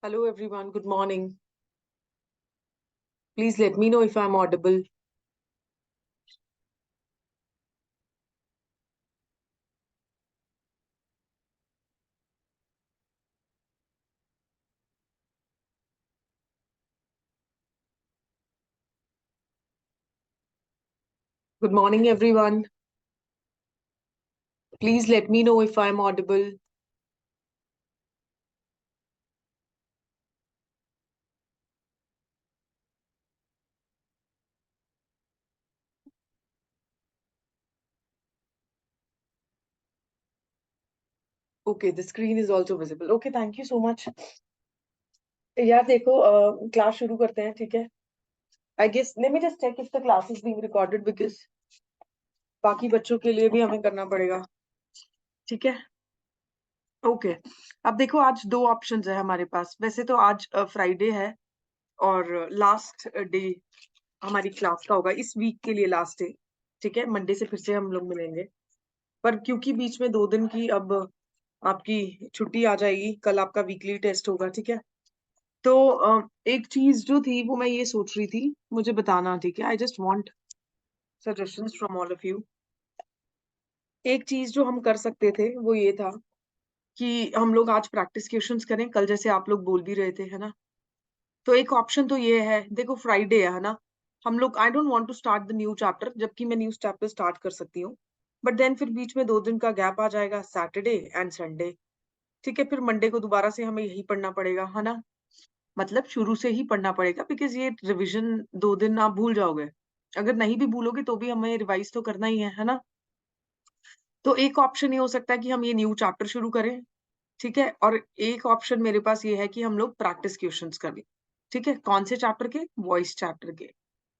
Hello everyone, good morning. Please let me know if I'm audible. Good morning everyone. Please let me know if I'm audible. Okay, the screen is also visible. Okay, thank you so much. यार देखो class शुरू करते हैं, ठीक है? I guess let me just check if the class is being recorded because बाकी बच्चों के लिए भी हमें करना पड़ेगा, ठीक है? ओके अब देखो आज दो ऑप्शंस है हमारे पास. वैसे तो आज फ्राइडे है और लास्ट डे हमारी क्लास का होगा इस वीक के लिए, लास्ट डे, ठीक है? मंडे से फिर से हम लोग मिलेंगे, पर क्योंकि बीच में 2 दिन की अब आपकी छुट्टी आ जाएगी, कल आपका वीकली टेस्ट होगा, ठीक है? तो एक चीज जो थी वो मैं ये सोच रही थी, मुझे बताना, ठीक है? I just want suggestions from all of you. एक चीज जो हम कर सकते थे वो ये था कि हम लोग आज प्रैक्टिस क्वेश्चंस करें, कल जैसे आप लोग बोल भी रहे थे, है ना? तो एक ऑप्शन तो ये है, देखो फ्राइडे है ना, हम लोग, I don't want to start the new chapter, जबकि मैं न्यू चैप्टर स्टार्ट कर सकती हूँ, बट देन फिर बीच में 2 दिन का गैप आ जाएगा, सैटरडे एंड संडे, ठीक है? फिर मंडे को दोबारा से हमें यही पढ़ना पड़ेगा, है ना? मतलब शुरू से ही पढ़ना पड़ेगा, बिकॉज ये रिवीजन 2 दिन आप भूल जाओगे. अगर नहीं भी भूलोगे तो भी हमें रिवाइज तो करना ही है ना? तो एक ऑप्शन ये हो सकता है कि हम ये न्यू चैप्टर शुरू करें, ठीक है? और एक ऑप्शन मेरे पास ये है कि हम लोग प्रैक्टिस क्वेश्चंस कर लें, ठीक है? कौन से चैप्टर के? वॉइस चैप्टर के.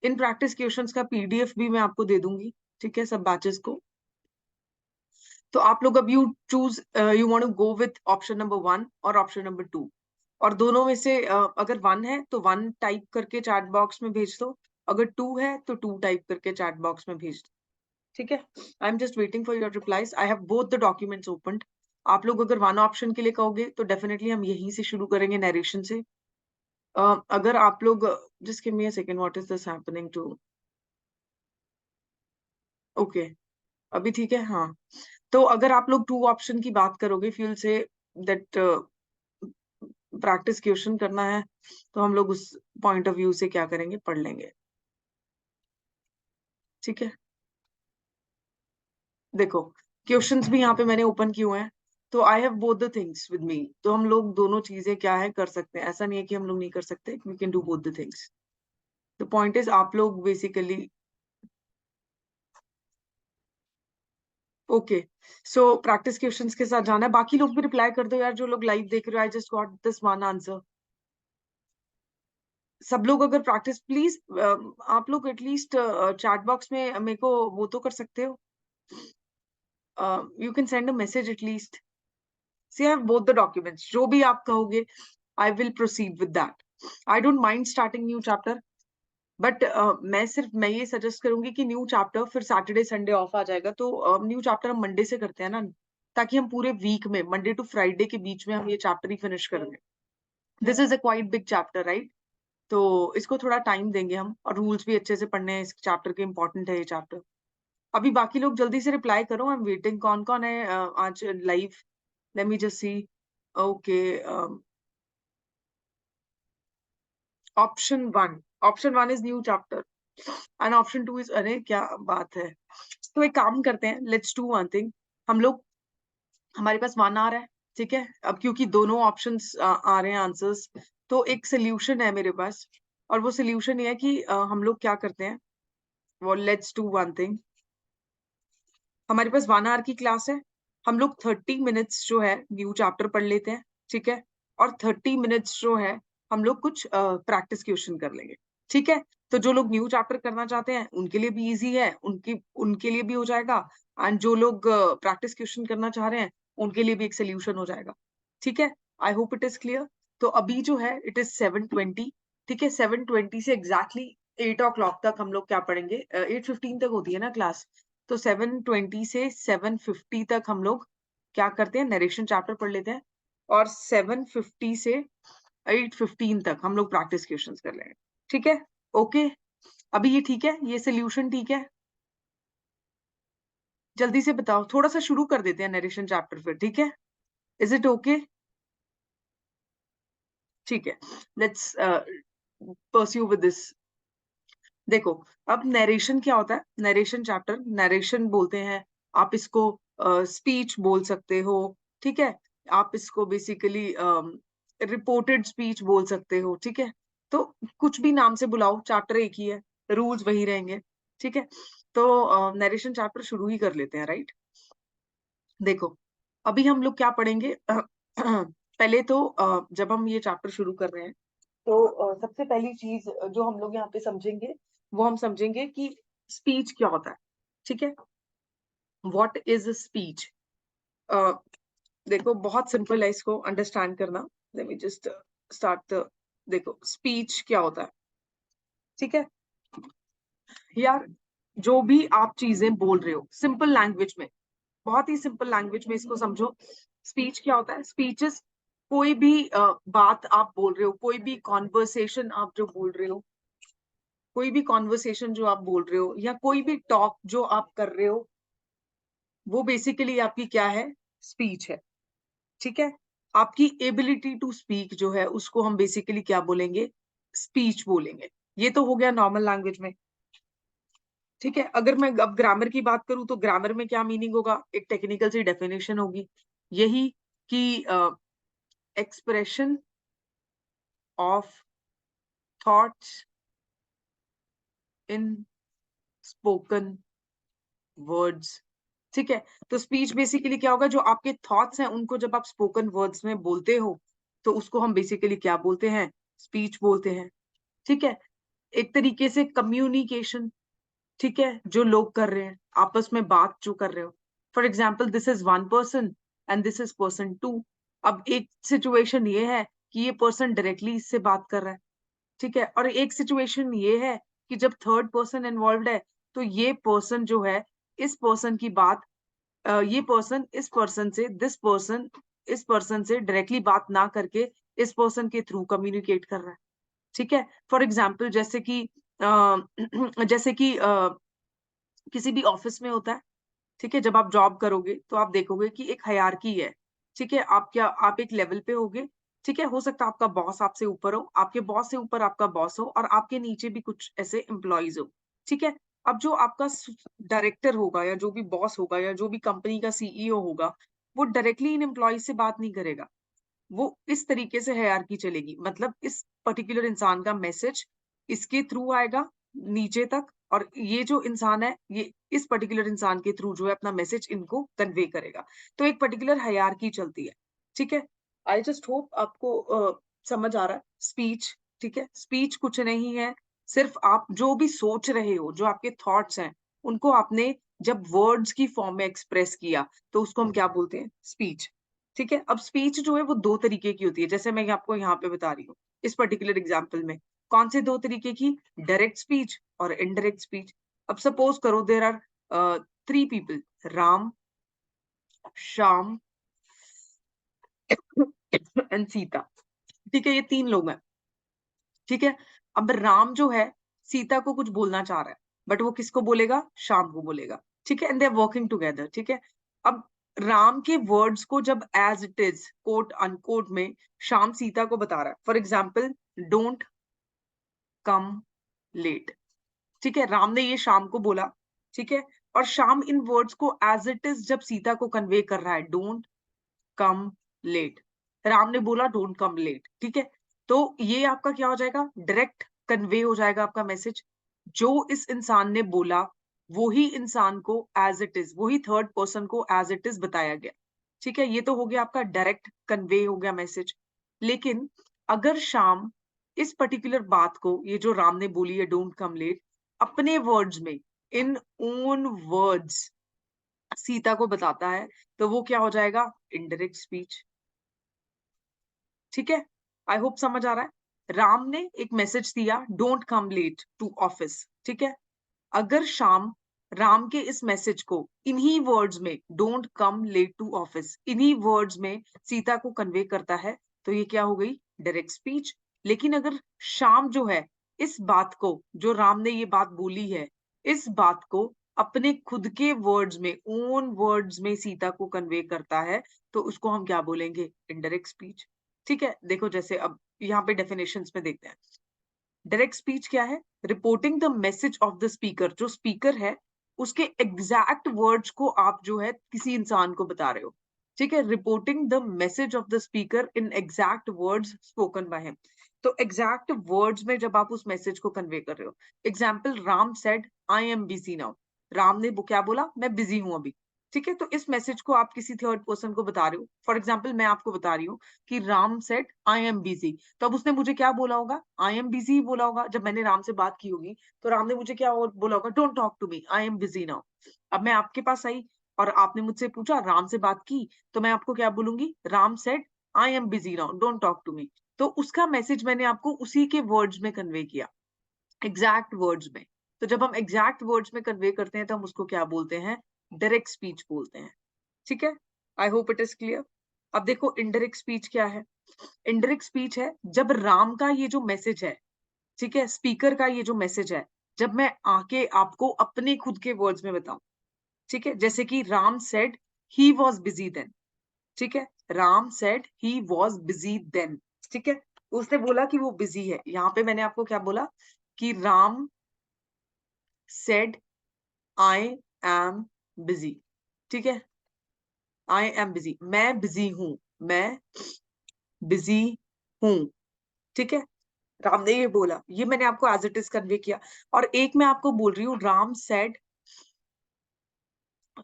इन प्रैक्टिस क्वेश्चंस का पीडीएफ भी मैं आपको दे दूंगी, ठीक है, सब बैचेस को. तो आप लोग अब you choose, you want to go with option number 1 और ऑप्शन नंबर 2, और दोनों में से अगर 1 है तो 1 टाइप करके चैट बॉक्स में भेज दो, अगर 2 है तो 2 टाइप करके चैट बॉक्स में भेज दो, ठीक है? I am just waiting for your replies. I have both the documents opened. आप लोग अगर 1 ऑप्शन के लिए कहोगे तो डेफिनेटली हम यहीं से शुरू करेंगे, नरेशन से. अगर आप लोग, just give me a second, what is this happening to? Okay, अभी ठीक है, हाँ. तो अगर आप लोग 2 ऑप्शन की बात करोगे, fuel say that practice question करना है, तो हम लोग उस पॉइंट ऑफ व्यू से क्या करेंगे, पढ़ लेंगे, ठीक है? देखो क्वेश्चंस भी यहाँ पे मैंने ओपन किए हुए हैं, तो आई have both the things with me, तो हम लोग दोनों चीजें क्या है कर सकते हैं, ऐसा नहीं है कि हम लोग नहीं कर सकते, we can do both the things. The point is आप लोग basically, okay, so practice questions के साथ जाना है. बाकी लोग भी रिप्लाई कर दो यार, जो लोग लाइव देख रहे हो. I just got this 1 answer. सब लोग अगर प्रैक्टिस, प्लीज आप लोग एटलीस्ट चैट बॉक्स में मेरे को वो तो कर सकते हो, you can send a message at least. See I have both the documents, जो भी आप कहोगे I will proceed with that. I don't mind starting new chapter, but मैं ये सजेस्ट करूंगी कि न्यू चैप्टर फिर सैटरडे संडे ऑफ आ जाएगा, तो न्यू चैप्टर हम मंडे से करते हैं ना, ताकि हम पूरे वीक में मंडे टू फ्राइडे के बीच में हम ये चैप्टर ही फिनिश करेंगे. This is a quite big chapter, right? तो इसको थोड़ा टाइम देंगे हम, और रूल्स भी अच्छे से पढ़ने हैं इस चैप्टर के, इंपॉर्टेंट है ये चैप्टर. अभी बाकी लोग जल्दी से रिप्लाई करो, आई एम वेटिंग. कौन कौन है आज live? Late me just see. Okay, option one is new chapter and option 2 is, अरे क्या बात है. तो एक काम करते हैं, लेट्स डू वन थिंग. हम लोग, हमारे पास 1 आ रहा है, ठीक है? अब क्योंकि दोनों ऑप्शंस आ रहे हैं आंसर्स, तो एक सोल्यूशन है मेरे पास, और वो सोल्यूशन ये है कि हम लोग क्या करते हैं, वो लेट्स डू वन थिंग. हमारे पास 1 आवर की क्लास है, हम लोग 30 मिनट्स जो है न्यू चैप्टर पढ़ लेते हैं, ठीक है? और 30 मिनट्स जो है हम लोग कुछ प्रैक्टिस क्वेश्चन कर लेंगे, ठीक है? तो जो लोग न्यू चैप्टर करना चाहते हैं उनके लिए भी इजी है, उनके लिए भी हो जाएगा, एंड जो लोग प्रैक्टिस क्वेश्चन करना चाह रहे हैं उनके लिए भी एक सोल्यूशन हो जाएगा, ठीक है? I hope it is clear. तो अभी जो है इट इज 7:20, ठीक है? 7:20 से एग्जैक्टली 8 o'clock तक हम लोग क्या पढ़ेंगे, 8:15 तक होती है ना क्लास, तो 7:20 से 7:50 तक हम लोग क्या करते हैं, नरेशन चैप्टर पढ़ लेते हैं, और 7:50 से 8:15 तक हम लोग प्रैक्टिस क्वेश्चंस कर लेंगे, ठीक है? ओके, अभी ये ठीक है, ये सोल्यूशन ठीक है? जल्दी से बताओ, थोड़ा सा शुरू कर देते हैं नरेशन चैप्टर फिर, ठीक है? Is it okay? ठीक है, लेट्स परस्यू विद दिस। देखो, अब नरेशन क्या होता है? नरेशन चैप्टर, नरेशन बोलते हैं, आप इसको स्पीच बोल सकते हो, ठीक है? आप इसको बेसिकली रिपोर्टेड स्पीच बोल सकते हो, ठीक है? तो कुछ भी नाम से बुलाओ, चैप्टर एक ही है, रूल्स वही रहेंगे, ठीक है? तो नरेशन चैप्टर शुरू ही कर लेते हैं, राइट? देखो, अभी हम लोग क्या पढ़ेंगे? पहले तो जब हम ये चैप्टर शुरू कर रहे हैं, तो सबसे पहली चीज जो हम लोग यहाँ पे समझेंगे, वो हम समझेंगे कि स्पीच क्या होता है, ठीक है? What is speech? देखो, बहुत सिंपल है इसको अंडरस्टैंड करना। Late me just start. देखो, स्पीच क्या होता है, ठीक है यार? जो भी आप चीजें बोल रहे हो सिंपल लैंग्वेज में, बहुत ही सिंपल लैंग्वेज में इसको समझो। स्पीच क्या होता है? स्पीचेस कोई भी बात आप बोल रहे हो, कोई भी कॉन्वर्सेशन आप जो बोल रहे हो, कोई भी कॉन्वर्सेशन जो आप बोल रहे हो, या कोई भी टॉक जो आप कर रहे हो, वो बेसिकली आपकी क्या है? स्पीच है, ठीक है? आपकी एबिलिटी टू स्पीक जो है, उसको हम बेसिकली क्या बोलेंगे? स्पीच बोलेंगे। ये तो हो गया नॉर्मल लैंग्वेज में, ठीक है? अगर मैं अब ग्रामर की बात करूं, तो ग्रामर में क्या मीनिंग होगा? एक टेक्निकल सी डेफिनेशन होगी, यही कि expression of thoughts in spoken words, ठीक है? तो स्पीच बेसिकली क्या होगा? जो आपके थॉट्स हैं, उनको जब आप स्पोकन वर्ड्स में बोलते हो, तो उसको हम बेसिकली क्या बोलते हैं? स्पीच बोलते हैं, ठीक है? एक तरीके से कम्युनिकेशन, ठीक है, जो लोग कर रहे हैं आपस में, बात जो कर रहे हो। For example, this is one person and this is person two. अब एक सिचुएशन ये है कि ये पर्सन डायरेक्टली इससे बात कर रहा है, ठीक है? और एक सिचुएशन ये है कि जब थर्ड पर्सन इन्वॉल्व है, तो ये पर्सन जो है, इस पर्सन की बात, ये पर्सन इस पर्सन से, दिस पर्सन इस पर्सन से डायरेक्टली बात ना करके इस पर्सन के थ्रू कम्युनिकेट कर रहा है, ठीक है? फॉर एग्जाम्पल, जैसे कि जैसे कि किसी भी ऑफिस में होता है, ठीक है? जब आप जॉब करोगे, तो आप देखोगे कि एक हायरार्की है, ठीक है? आप एक लेवल पे होगे, ठीक है? हो सकता है आपका बॉस आपसे ऊपर हो, आपके बॉस से ऊपर आपका बॉस हो, और आपके नीचे भी कुछ ऐसे एम्प्लॉइज हो, ठीक है? अब जो आपका डायरेक्टर होगा, या जो भी बॉस होगा, या जो भी कंपनी का सीईओ होगा, वो डायरेक्टली इन एम्प्लॉइज से बात नहीं करेगा। वो इस तरीके से हायरार्की चलेगी, मतलब इस पर्टिकुलर इंसान का मैसेज इसके थ्रू आएगा नीचे तक, और ये जो इंसान है, ये इस पर्टिकुलर इंसान के थ्रू जो है अपना मैसेज इनको कन्वे करेगा। तो एक पर्टिकुलर हायरार्की चलती है, ठीक है? आई जस्ट होप आपको समझ आ रहा है स्पीच, ठीक है? स्पीच कुछ नहीं है, सिर्फ आप जो भी सोच रहे हो, जो आपके थॉट्स हैं, उनको आपने जब वर्ड्स की फॉर्म में एक्सप्रेस किया, तो उसको हम क्या बोलते हैं? स्पीच, ठीक है? अब स्पीच जो है वो दो तरीके की होती है, जैसे मैं आपको यहाँ पे बता रही हूँ इस पर्टिकुलर एग्जाम्पल में। कौन से दो तरीके की? डायरेक्ट स्पीच और इनडायरेक्ट स्पीच। अब सपोज करो, there are 3 people, Ram, Shyam and Sita, ठीक है? ये 3 लोग हैं, ठीक है? अब राम जो है, सीता को कुछ बोलना चाह रहा है, बट वो किसको बोलेगा? श्याम को बोलेगा, ठीक है? And they are working together, ठीक है? अब राम के वर्ड्स को जब as it is quote unquote में श्याम सीता को बता रहा है, for example, don't come late, ठीक है? राम ने ये श्याम को बोला, ठीक है? और श्याम इन वर्ड्स को एज इट इज जब सीता को कन्वे कर रहा है, डोंट कम लेट, राम ने बोला डोंट कम लेट, ठीक है? तो ये आपका क्या हो जाएगा? डायरेक्ट कन्वे हो जाएगा आपका मैसेज। जो इस इंसान ने बोला, वही इंसान को एज इट इज, वही थर्ड पर्सन को एज इट इज बताया गया, ठीक है? ये तो हो गया आपका डायरेक्ट कन्वे हो गया मैसेज। लेकिन अगर शाम इस पर्टिकुलर बात को, ये जो राम ने बोली है डोंट कम लेट, अपने वर्ड्स में, इन ओन वर्ड्स सीता को बताता है, तो वो क्या हो जाएगा? इनडायरेक्ट स्पीच, ठीक है? आई होप समझ आ रहा है। राम ने एक मैसेज दिया, don't come late to office, ठीक है? अगर शाम राम के इस मैसेज को इन्हीं वर्ड्स में, don't come late to office, इन्हीं वर्ड्स में सीता को कन्वे करता है, तो ये क्या हो गई? Direct speech. लेकिन अगर श्याम जो है इस बात को, जो राम ने ये बात बोली है, इस बात को अपने खुद के वर्ड्स में, ओन वर्ड्स में सीता को कन्वे करता है, तो उसको हम क्या बोलेंगे? Indirect speech. ठीक है, देखो जैसे अब यहाँ पे डेफिनेशंस में देखते हैं। डायरेक्ट स्पीच क्या है? Reporting the message of the speaker. जो स्पीकर है उसके एग्जैक्ट वर्ड्स को आप जो है किसी इंसान को बता रहे हो। ठीक है, reporting the message of the speaker in exact words spoken by him. तो एग्जैक्ट वर्ड्स में जब आप उस मैसेज को कन्वे कर रहे हो। Example, Ram said I am busy now. Ram ने क्या बोला? मैं बिजी हूं अभी। ठीक है, तो इस मैसेज को आप किसी थर्ड पर्सन को बता रहे हो। फॉर एग्जाम्पल, मैं आपको बता रही हूँ कि Ram said I am busy. तो अब उसने मुझे क्या बोला होगा? आई एम बिजी बोला होगा। जब मैंने राम से बात की होगी तो राम ने मुझे क्या बोला होगा? Don't talk to me, I am busy now. अब मैं आपके पास आई और आपने मुझसे पूछा, राम से बात की, तो मैं आपको क्या बोलूंगी? Ram said I am busy now, don't talk to me. तो उसका मैसेज मैंने आपको उसी के वर्ड्स में कन्वे किया, एग्जैक्ट वर्ड्स में। तो जब हम एग्जैक्ट वर्ड्स में कन्वे करते हैं तो हम उसको क्या बोलते हैं? डायरेक्ट स्पीच बोलते हैं। ठीक है, I hope it is clear. अब देखो इनडायरेक्ट स्पीच क्या है। इनडायरेक्ट स्पीच है जब राम का ये जो मैसेज है, ठीक है, स्पीकर का ये जो मैसेज है, जब मैं आके आपको अपने खुद के वर्ड्स में बताऊं। ठीक है, जैसे कि Ram said he was busy then. ठीक है, Ram said he was busy then. ठीक है, उसने बोला कि वो बिजी है। यहाँ पे मैंने आपको क्या बोला? कि Ram said I am busy. ठीक है, आई एम बिजी, मैं बिजी हूं, मैं बिजी हूं। ठीक है, राम ने ये बोला, ये मैंने आपको एज इट इज कन्वे किया। और एक मैं आपको बोल रही हूँ, राम सेड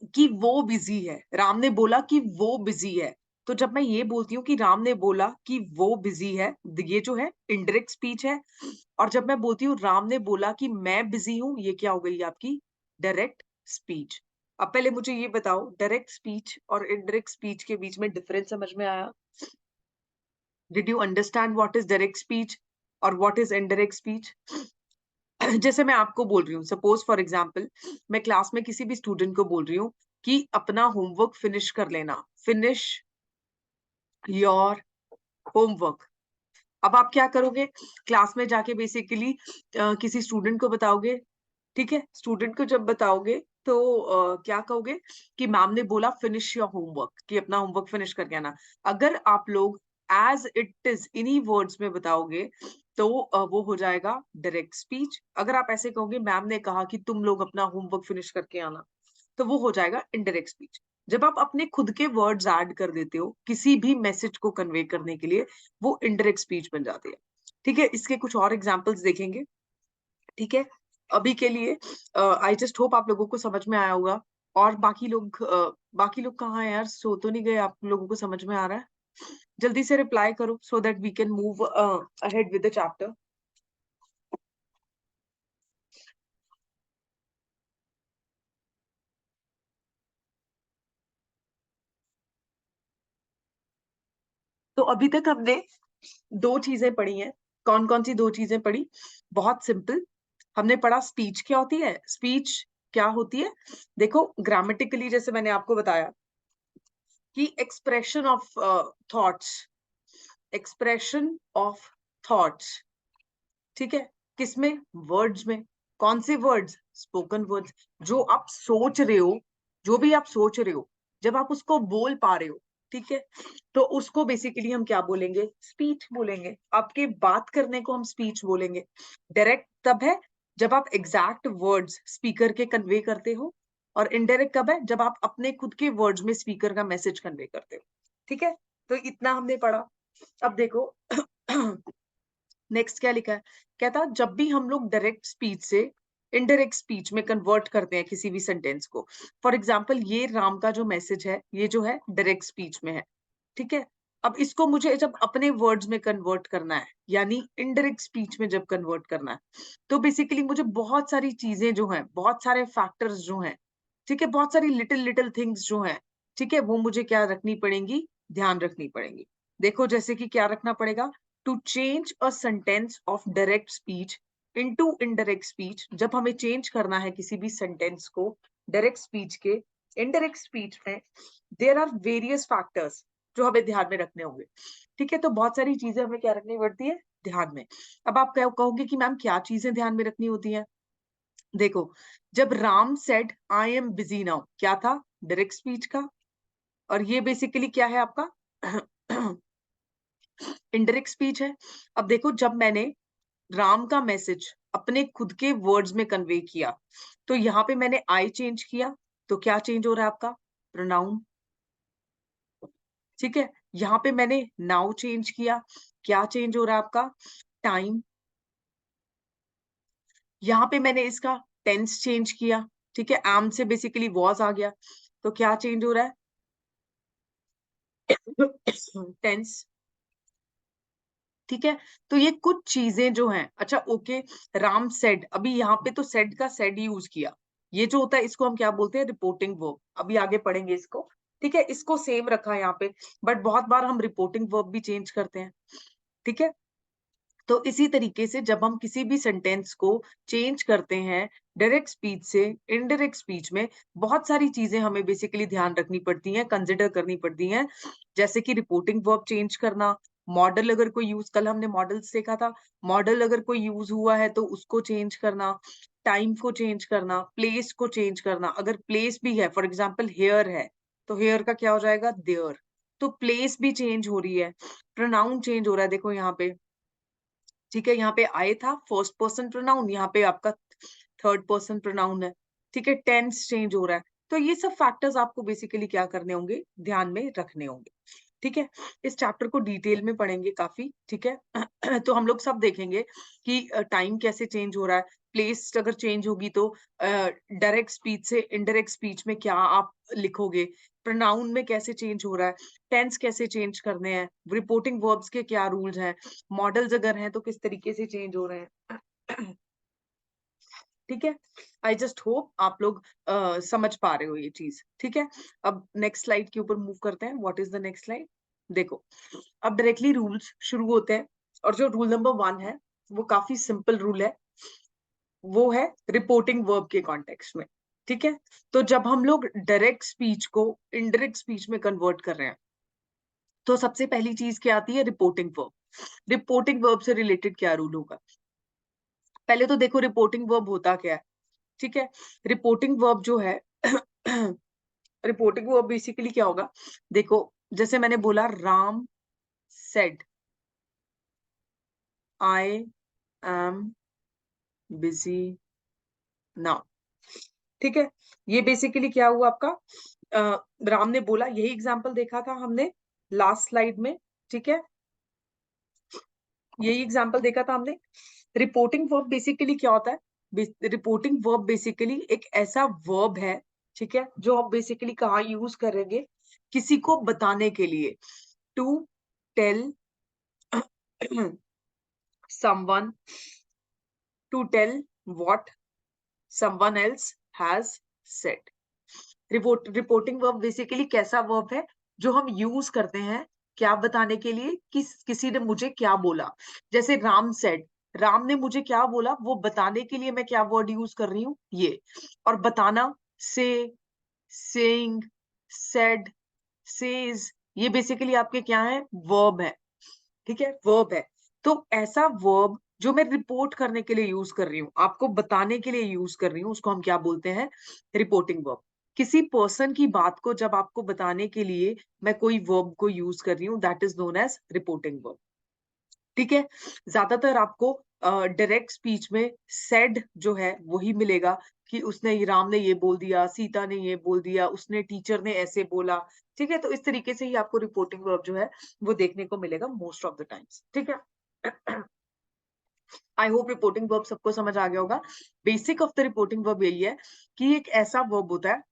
कि वो बिजी है। राम ने बोला कि वो बिजी है। तो जब मैं ये बोलती हूँ कि राम ने बोला कि वो बिजी है, ये जो है इनडायरेक्ट स्पीच है। और जब मैं बोलती हूँ राम ने बोला कि मैं बिजी हूं, ये क्या हो गई आपकी? Direct speech. अब पहले मुझे ये बताओ, डायरेक्ट स्पीच और इनडायरेक्ट स्पीच के बीच में डिफरेंस समझ में आया? Did you understand what is direct speech और व्हाट इज इनडायरेक्ट स्पीच? जैसे मैं आपको बोल रही हूँ, सपोज फॉर एग्जाम्पल, मैं क्लास में किसी भी स्टूडेंट को बोल रही हूँ कि अपना होमवर्क फिनिश कर लेना, फिनिश योर होमवर्क। अब आप क्या करोगे? क्लास में जाके बेसिकली किसी स्टूडेंट को बताओगे। ठीक है, स्टूडेंट को जब बताओगे तो क्या कहोगे? कि मैम ने बोला फिनिश योर होमवर्क, कि अपना होमवर्क फिनिश करके आना। अगर आप लोग एज इट इज इन्हीं वर्ड्स में बताओगे तो वो हो जाएगा डायरेक्ट स्पीच। अगर आप ऐसे कहोगे मैम ने कहा कि तुम लोग अपना होमवर्क फिनिश करके आना, तो वो हो जाएगा इनडायरेक्ट स्पीच। जब आप अपने खुद के वर्ड्स ऐड कर देते हो किसी भी मैसेज को कन्वे करने के लिए, वो इनडायरेक्ट स्पीच बन जाती है। ठीक है, इसके कुछ और एग्जांपल्स देखेंगे। ठीक है, अभी के लिए आई जस्ट होप आप लोगों को समझ में आया होगा। और बाकी लोग कहाँ हैं यार? सो तो नहीं गए? आप लोगों को समझ में आ रहा है? जल्दी से रिप्लाई करो so that we can move ahead with the chapter. तो अभी तक हमने दो चीजें पढ़ी हैं। कौन कौन सी दो चीजें पढ़ी? बहुत सिंपल। हमने पढ़ा स्पीच क्या होती है। स्पीच क्या होती है? देखो ग्रामेटिकली जैसे मैंने आपको बताया कि expression of thoughts, expression of thoughts. ठीक है, किसमें? वर्ड्स में। कौन से वर्ड्स? Spoken words. जो आप सोच रहे हो, जो भी आप सोच रहे हो, जब आप उसको बोल पा रहे हो, ठीक है, तो उसको बेसिकली हम क्या बोलेंगे? स्पीच बोलेंगे। आपके बात करने को हम स्पीच बोलेंगे। डायरेक्ट तब है जब आप एग्जैक्ट वर्ड्स स्पीकर के कन्वे करते हो, और इनडायरेक्ट कब है? जब आप अपने खुद के वर्ड्स में स्पीकर का मैसेज कन्वे करते हो। ठीक है, तो इतना हमने पढ़ा। अब देखो नेक्स्ट क्या लिखा है? कहता जब भी हम लोग डायरेक्ट स्पीच से इनडायरेक्ट स्पीच में कन्वर्ट करते हैं किसी भी सेंटेंस को। फॉर एग्जाम्पल, ये राम का जो मैसेज है, ये जो है डायरेक्ट स्पीच में है। ठीक है, अब इसको मुझे जब अपने वर्ड्स में कन्वर्ट करना है, यानी इनडायरेक्ट स्पीच में जब कन्वर्ट करना है, तो बेसिकली मुझे बहुत सारी चीजें जो हैं, बहुत सारे फैक्टर्स जो हैं, ठीक है, बहुत सारी लिटिल लिटिल थिंग्स जो हैं, ठीक है, वो मुझे क्या रखनी पड़ेंगी? ध्यान रखनी पड़ेंगी। देखो जैसे कि क्या रखना पड़ेगा? To change a sentence of direct speech into indirect speech, जब हमें चेंज करना है किसी भी सेंटेंस को डायरेक्ट स्पीच के इनडायरेक्ट स्पीच में, देयर आर वेरियस फैक्टर्स। जो हमें ध्यान में रखने होंगे। ठीक है, तो बहुत सारी चीजें हमें क्या रखनी पड़ती है ध्यान में। अब आप कहोगे कि मैम क्या चीजें ध्यान में रखनी होती हैं। देखो, जब Ram said I am busy now, क्या था, डायरेक्ट स्पीच का, और ये बेसिकली क्या है आपका इनडायरेक्ट स्पीच है। अब देखो, जब मैंने राम का मैसेज अपने खुद के वर्ड्स में कन्वे किया, तो यहाँ पे मैंने आई चेंज किया, तो क्या चेंज हो रहा है आपका, प्रोनाउन। ठीक है, यहाँ पे मैंने नाउ चेंज किया, क्या चेंज हो रहा है आपका, टाइम। यहाँ पे मैंने इसका टेंस चेंज किया, ठीक है, एम से बेसिकली वॉज आ गया, तो क्या चेंज हो रहा है, टेंस। ठीक है, तो ये कुछ चीजें जो हैं, अच्छा ओके, राम सेड, अभी यहाँ पे तो सेड का सेड यूज किया, ये जो होता है इसको हम क्या बोलते हैं, रिपोर्टिंग वर्ब। अभी आगे पढ़ेंगे इसको। ठीक है, इसको सेम रखा है यहाँ पे, बट बहुत बार हम रिपोर्टिंग वर्ब भी चेंज करते हैं। ठीक है, तो इसी तरीके से जब हम किसी भी सेंटेंस को चेंज करते हैं डायरेक्ट स्पीच से इनडायरेक्ट स्पीच में, बहुत सारी चीजें हमें बेसिकली ध्यान रखनी पड़ती हैं, कंसिडर करनी पड़ती हैं, जैसे कि रिपोर्टिंग वर्ब चेंज करना, मॉडल अगर कोई यूज, कल हमने मॉडल देखा था, मॉडल अगर कोई यूज हुआ है तो उसको चेंज करना, टाइम को चेंज करना, प्लेस को चेंज करना, अगर प्लेस भी है, फॉर एग्जाम्पल हेयर है, तो हेयर का क्या हो जाएगा, देयर, तो प्लेस भी चेंज हो रही है, प्रोनाउन चेंज हो रहा है, देखो यहाँ पे। ठीक है, यहाँ पे आई था फर्स्ट पर्सन प्रोनाउन, यहाँ पे आपका थर्ड पर्सन प्रोनाउन है। ठीक है, टेंस चेंज हो रहा है, तो ये सब फैक्टर्स आपको बेसिकली क्या करने होंगे, ध्यान में रखने होंगे। ठीक है, इस चैप्टर को डिटेल में पढ़ेंगे काफी। ठीक है तो हम लोग सब देखेंगे कि टाइम कैसे चेंज हो रहा है, प्लेस अगर चेंज होगी तो डायरेक्ट स्पीच से इनडायरेक्ट स्पीच में क्या आप लिखोगे, प्रोनाउन में कैसे चेंज हो रहा है, टेंस कैसे चेंज करने हैं, रिपोर्टिंग वर्ब्स के क्या रूल्स हैं, मॉडल्स अगर हैं तो किस तरीके से चेंज हो रहे हैं। ठीक है, आई जस्ट होप आप लोग समझ पा रहे हो ये चीज। ठीक है, अब नेक्स्ट स्लाइड के ऊपर मूव करते हैं। What is the next slide. देखो, अब डायरेक्टली रूल्स शुरू होते हैं, और जो रूल नंबर 1 है वो काफी सिंपल रूल है, वो है रिपोर्टिंग वर्ब के कॉन्टेक्स्ट में। ठीक है, तो जब हम लोग डायरेक्ट स्पीच को इनडायरेक्ट स्पीच में कन्वर्ट कर रहे हैं, तो सबसे पहली चीज क्या आती है, रिपोर्टिंग वर्ब। रिपोर्टिंग वर्ब से रिलेटेड क्या रूल होगा, पहले तो देखो रिपोर्टिंग वर्ब होता क्या है। ठीक है, रिपोर्टिंग वर्ब जो है रिपोर्टिंग वर्ब बेसिकली क्या होगा, देखो जैसे मैंने बोला, Ram said I am busy now. ठीक है, ये बेसिकली क्या हुआ आपका, राम ने बोला, यही एग्जांपल देखा था हमने लास्ट स्लाइड में। ठीक है, यही एग्जांपल देखा था हमने। रिपोर्टिंग वर्ब बेसिकली क्या होता है, रिपोर्टिंग वर्ब बेसिकली एक ऐसा वर्ब है, ठीक है, जो आप बेसिकली कहाँ यूज करेंगे, किसी को बताने के लिए, to tell someone, to tell what someone else has said। Reporting verb basically कैसा वर्ब है, जो हम यूज करते हैं क्या बताने के लिए, किसी ने मुझे क्या बोला, जैसे राम सेड, राम ने मुझे क्या बोला, वो बताने के लिए मैं क्या वर्ड यूज कर रही हूँ, ये। और बताना, से, सेइंग, सेड, सेज, ये बेसिकली आपके क्या है, वर्ब है। ठीक है, वर्ब है, तो ऐसा वर्ब जो मैं रिपोर्ट करने के लिए यूज कर रही हूँ, आपको बताने के लिए यूज कर रही हूँ, उसको हम क्या बोलते हैं, रिपोर्टिंग वर्ब। किसी पर्सन की बात को जब आपको बताने के लिए मैं कोई वर्ब को यूज कर रही हूँ, that is known as reporting verb. ठीक है, ज्यादातर आपको डायरेक्ट स्पीच में सेड जो है वही मिलेगा, कि उसने, राम ने ये बोल दिया, सीता ने ये बोल दिया, उसने, टीचर ने ऐसे बोला। ठीक है, तो इस तरीके से ही आपको रिपोर्टिंग वर्ब जो है वो देखने को मिलेगा मोस्ट ऑफ द टाइम्स। ठीक है, आई होप रिपोर्टिंग वर्ब सबको समझ आ गया होगा। Basic of the reporting verb यही है कि एक ऐसा वर्ब होता है,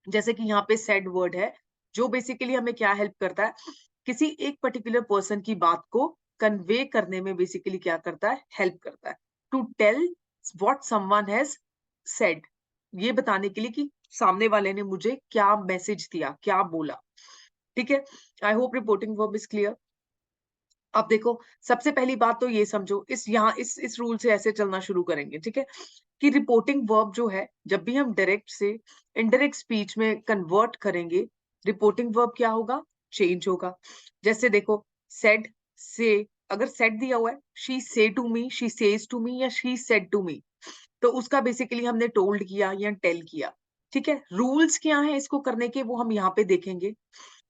जैसे कि यहाँ पे सेड वर्ड है, जो बेसिकली हमें क्या हेल्प करता है, किसी एक पर्टिकुलर पर्सन की बात को कन्वे करने में बेसिकली क्या करता है, हेल्प करता है। To tell what someone has said, ये बताने के लिए कि सामने वाले ने मुझे क्या मैसेज दिया, क्या बोला। ठीक है, I hope reporting verb is clear. अब देखो, सबसे पहली बात तो ये समझो, इस रूल से ऐसे चलना शुरू करेंगे। ठीक है, कि रिपोर्टिंग वर्ब जो है, जब भी हम डायरेक्ट से इनडायरेक्ट स्पीच में कन्वर्ट करेंगे, रिपोर्टिंग वर्ब क्या होगा, चेंज होगा। जैसे देखो सेड से, अगर सेड दिया हुआ है she said to me, she says to me या शी सेड टू मी, तो उसका बेसिकली हमने टोल्ड किया या टेल किया। ठीक है, रूल्स क्या है इसको करने के वो हम यहाँ पे देखेंगे।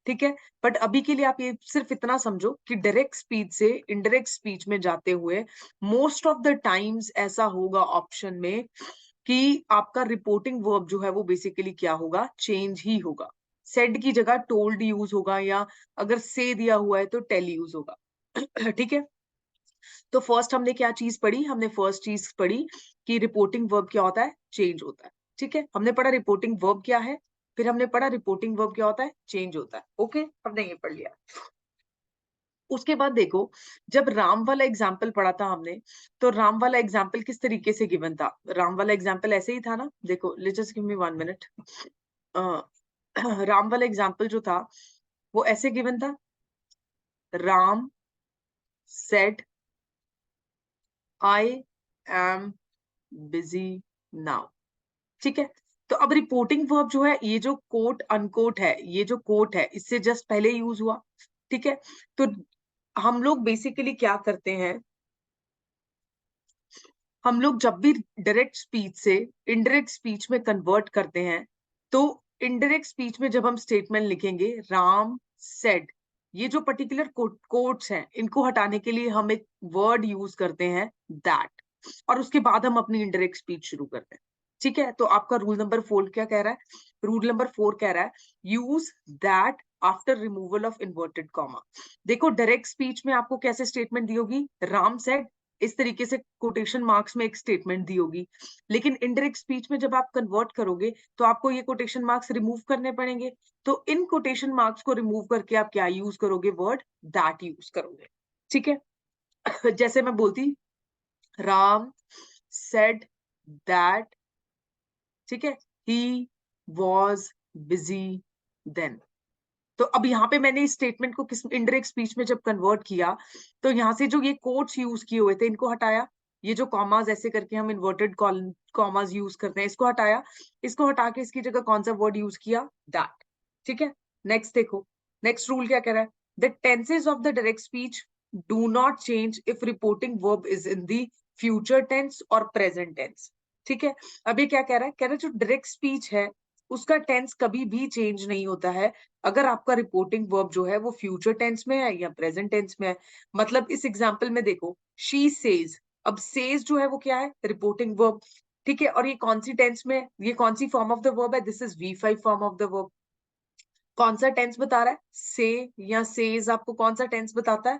ठीक है, बट अभी के लिए आप ये सिर्फ इतना समझो कि डायरेक्ट स्पीच से इनडायरेक्ट स्पीच में जाते हुए मोस्ट ऑफ द टाइम्स ऐसा होगा ऑप्शन में कि आपका रिपोर्टिंग वर्ब जो है वो बेसिकली क्या होगा, चेंज ही होगा। सेड की जगह टोल्ड यूज होगा, या अगर से दिया हुआ है तो टेल यूज होगा। ठीक है, तो फर्स्ट हमने क्या चीज पढ़ी, हमने फर्स्ट चीज पढ़ी कि रिपोर्टिंग वर्ब क्या होता है, चेंज होता है। ठीक है, हमने पढ़ा रिपोर्टिंग वर्ब क्या है, फिर हमने पढ़ा रिपोर्टिंग वर्ब क्या होता है, चेंज होता है। ओके, हमने ये पढ़ लिया। उसके बाद देखो, जब राम वाला एग्जाम्पल पढ़ा था हमने, तो राम वाला एग्जाम्पल किस तरीके से गिवन था, राम वाला एग्जाम्पल ऐसे ही था ना। देखो जस्ट गिव मी 1 मिनट। राम वाला एग्जाम्पल जो था वो ऐसे गिवन था, Ram said I am busy now. ठीक है, तो अब रिपोर्टिंग वर्ब जो है, ये जो कोट अनकोट है, ये जो कोट है इससे जस्ट पहले यूज हुआ। ठीक है, तो हम लोग बेसिकली क्या करते हैं, हम लोग जब भी डायरेक्ट स्पीच से इनडायरेक्ट स्पीच में कन्वर्ट करते हैं, तो इनडायरेक्ट स्पीच में जब हम स्टेटमेंट लिखेंगे राम सेड, ये जो पर्टिकुलर कोट्स हैं इनको हटाने के लिए हम एक वर्ड यूज करते हैं दैट, और उसके बाद हम अपनी इनडायरेक्ट स्पीच शुरू करते हैं। ठीक है, तो आपका रूल नंबर 4 क्या कह रहा है, रूल नंबर 4 कह रहा है use that after removal of inverted comma. देखो डायरेक्ट स्पीच में आपको कैसे स्टेटमेंट दी होगी, राम सेड, इस तरीके से कोटेशन मार्क्स में एक स्टेटमेंट दी होगी। लेकिन इनडायरेक्ट स्पीच में जब आप कन्वर्ट करोगे तो आपको ये कोटेशन मार्क्स रिमूव करने पड़ेंगे। तो इन कोटेशन मार्क्स को रिमूव करके आप क्या यूज करोगे, वर्ड दैट यूज करोगे। ठीक है, जैसे मैं बोलती राम सेड दैट, ठीक है, ही वॉज बिजी देन। तो अब यहाँ पे मैंने इस स्टेटमेंट को किस इनडायरेक्ट स्पीच में जब कन्वर्ट किया, तो यहाँ से जो ये कोट्स यूज किए हुए थे इनको हटाया, ये जो कॉमास ऐसे करके हम इन्वर्टेड कॉमास यूज करते हैं इसको हटाया, इसको हटा के इसकी जगह कौन सा वर्ड यूज किया, दैट। ठीक है, नेक्स्ट देखो, नेक्स्ट रूल क्या कह रहा है, the tenses of the direct speech do not change if reporting verb is in the future tense और प्रेजेंट टेंस। ठीक है, अब ये क्या कह रहा है, कह रहा है जो डायरेक्ट स्पीच है उसका टेंस कभी भी चेंज नहीं होता है अगर आपका रिपोर्टिंग वर्ब जो है वो फ्यूचर टेंस में है या प्रेजेंट टेंस में है। मतलब इस एग्जांपल में देखो, शी सेज, अब सेज जो है वो क्या है, रिपोर्टिंग वर्ब। ठीक है, और ये कौन सी टेंस में है, ये कौन सी फॉर्म ऑफ द वर्ब है, this is V5 form of the verb. कौन सा टेंस बता रहा है, से या सेज आपको कौन सा टेंस बताता है,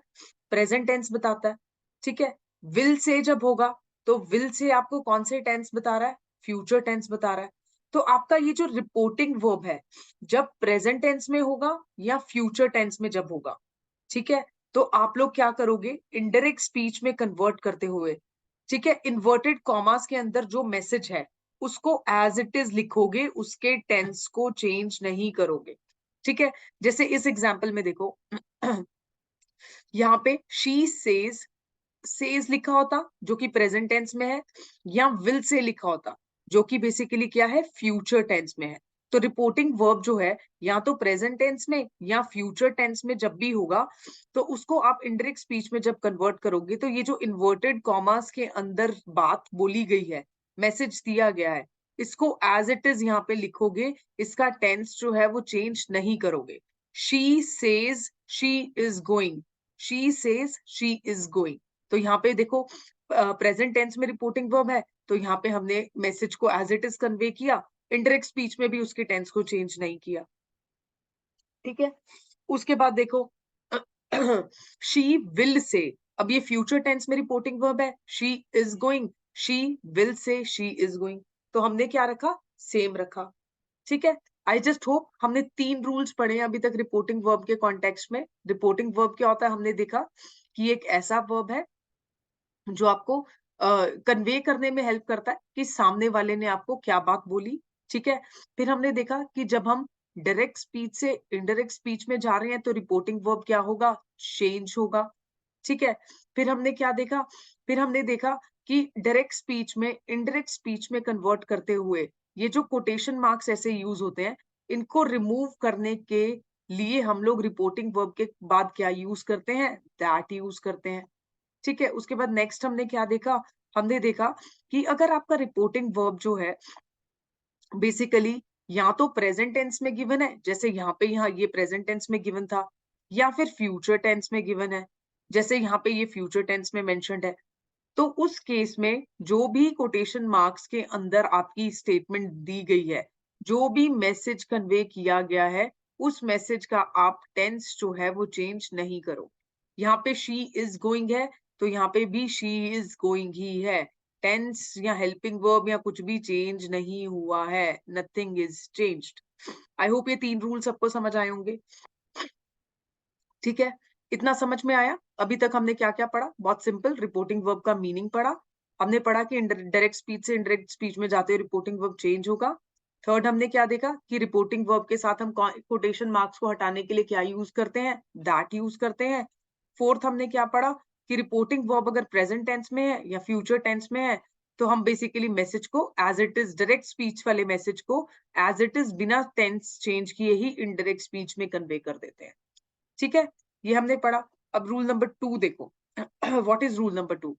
प्रेजेंट टेंस बताता है। ठीक है, विल से जब होगा तो विल से आपको कौन से टेंस बता रहा है, फ्यूचर टेंस बता रहा है। तो आपका ये जो रिपोर्टिंग वर्ब है जब प्रेजेंट टेंस में होगा या फ्यूचर टेंस में जब होगा, ठीक है, तो आप लोग क्या करोगे, इनडायरेक्ट स्पीच में कन्वर्ट करते हुए, ठीक है, इन्वर्टेड कॉमास के अंदर जो मैसेज है उसको एज इट इज लिखोगे, उसके टेंस को चेंज नहीं करोगे। ठीक है, जैसे इस एग्जाम्पल में देखो, यहाँ पे शी सेज लिखा होता जो कि प्रेजेंट टेंस में है, या विल से लिखा होता जो कि बेसिकली क्या है, फ्यूचर टेंस में है। तो रिपोर्टिंग वर्ब जो है या तो प्रेजेंट टेंस में या फ्यूचर टेंस में जब भी होगा, तो उसको आप इनडायरेक्ट स्पीच में जब कन्वर्ट करोगे तो ये जो इन्वर्टेड कॉमास के अंदर बात बोली गई है, मैसेज दिया गया है, इसको एज इट इज यहाँ पे लिखोगे, इसका टेंस जो है वो चेंज नहीं करोगे। She says she is going, she says she is going, तो यहाँ पे देखो प्रेजेंट टेंस में रिपोर्टिंग वर्ब है, तो यहाँ पे हमने मैसेज को एज इट इज कन्वे किया, इनडायरेक्ट स्पीच में भी उसके टेंस को चेंज नहीं किया। ठीक है, उसके बाद देखो, शी विल से, अब ये फ्यूचर टेंस में रिपोर्टिंग वर्ब है, she is going, she will say she is going, तो हमने क्या रखा, सेम रखा। ठीक है, आई जस्ट होप हमने 3 रूल्स पढ़े हैं अभी तक रिपोर्टिंग वर्ब के कॉन्टेक्स्ट में। रिपोर्टिंग वर्ब क्या होता है, हमने देखा कि एक ऐसा वर्ब है जो आपको कन्वे करने में हेल्प करता है कि सामने वाले ने आपको क्या बात बोली। ठीक है, फिर हमने देखा कि जब हम डायरेक्ट स्पीच से इनडायरेक्ट स्पीच में जा रहे हैं तो रिपोर्टिंग वर्ब क्या होगा, चेंज होगा। ठीक है, फिर हमने क्या देखा, फिर हमने देखा कि डायरेक्ट स्पीच में इनडायरेक्ट स्पीच में कन्वर्ट करते हुए ये जो कोटेशन मार्क्स ऐसे यूज होते हैं, इनको रिमूव करने के लिए हम लोग रिपोर्टिंग वर्ब के बाद क्या यूज करते हैं, दैट यूज करते हैं। ठीक है, उसके बाद नेक्स्ट हमने क्या देखा, हमने देखा कि अगर आपका रिपोर्टिंग वर्ब जो है बेसिकली या तो प्रेजेंट टेंस में गिवन है, जैसे यहाँ ये प्रेजेंट टेंस में गिवन था, या फिर फ्यूचर टेंस में गिवन है, जैसे यहाँ पे ये फ्यूचर टेंस में मेंशन्ड है, तो उस केस में जो भी कोटेशन मार्क्स के अंदर आपकी स्टेटमेंट दी गई है, जो भी मैसेज कन्वे किया गया है, उस मैसेज का आप टेंस जो है वो चेंज नहीं करो। यहाँ पे शी इज गोइंग है, तो यहाँ पे भी शी इज गोइंग ही है। टेंस या हेल्पिंग वर्ब या कुछ भी चेंज नहीं हुआ है, nothing is changed. I hope ये 3 रूल सबको समझ आए होंगे। ठीक है, इतना समझ में आया? अभी तक हमने क्या क्या पढ़ा? बहुत सिंपल, रिपोर्टिंग वर्ब का मीनिंग पढ़ा। हमने पढ़ा कि डायरेक्ट स्पीच से इनडायरेक्ट स्पीच में जाते हुए रिपोर्टिंग वर्ब चेंज होगा। थर्ड, हमने क्या देखा कि रिपोर्टिंग वर्ब के साथ हम कोटेशन मार्क्स को हटाने के लिए क्या यूज करते हैं, दैट यूज करते हैं। फोर्थ, हमने क्या पढ़ा कि रिपोर्टिंग वर्ब अगर प्रेजेंट टेंस में है या फ्यूचर टेंस में है, तो हम बेसिकली मैसेज को as it is, direct speech वाले मैसेज को एज इट इज बिना टेंस चेंज किए ही इनडायरेक्ट स्पीच में कन्वे कर देते हैं। ठीक है, ये हमने पढ़ा। अब रूल नंबर 2 देखो। What is rule number 2?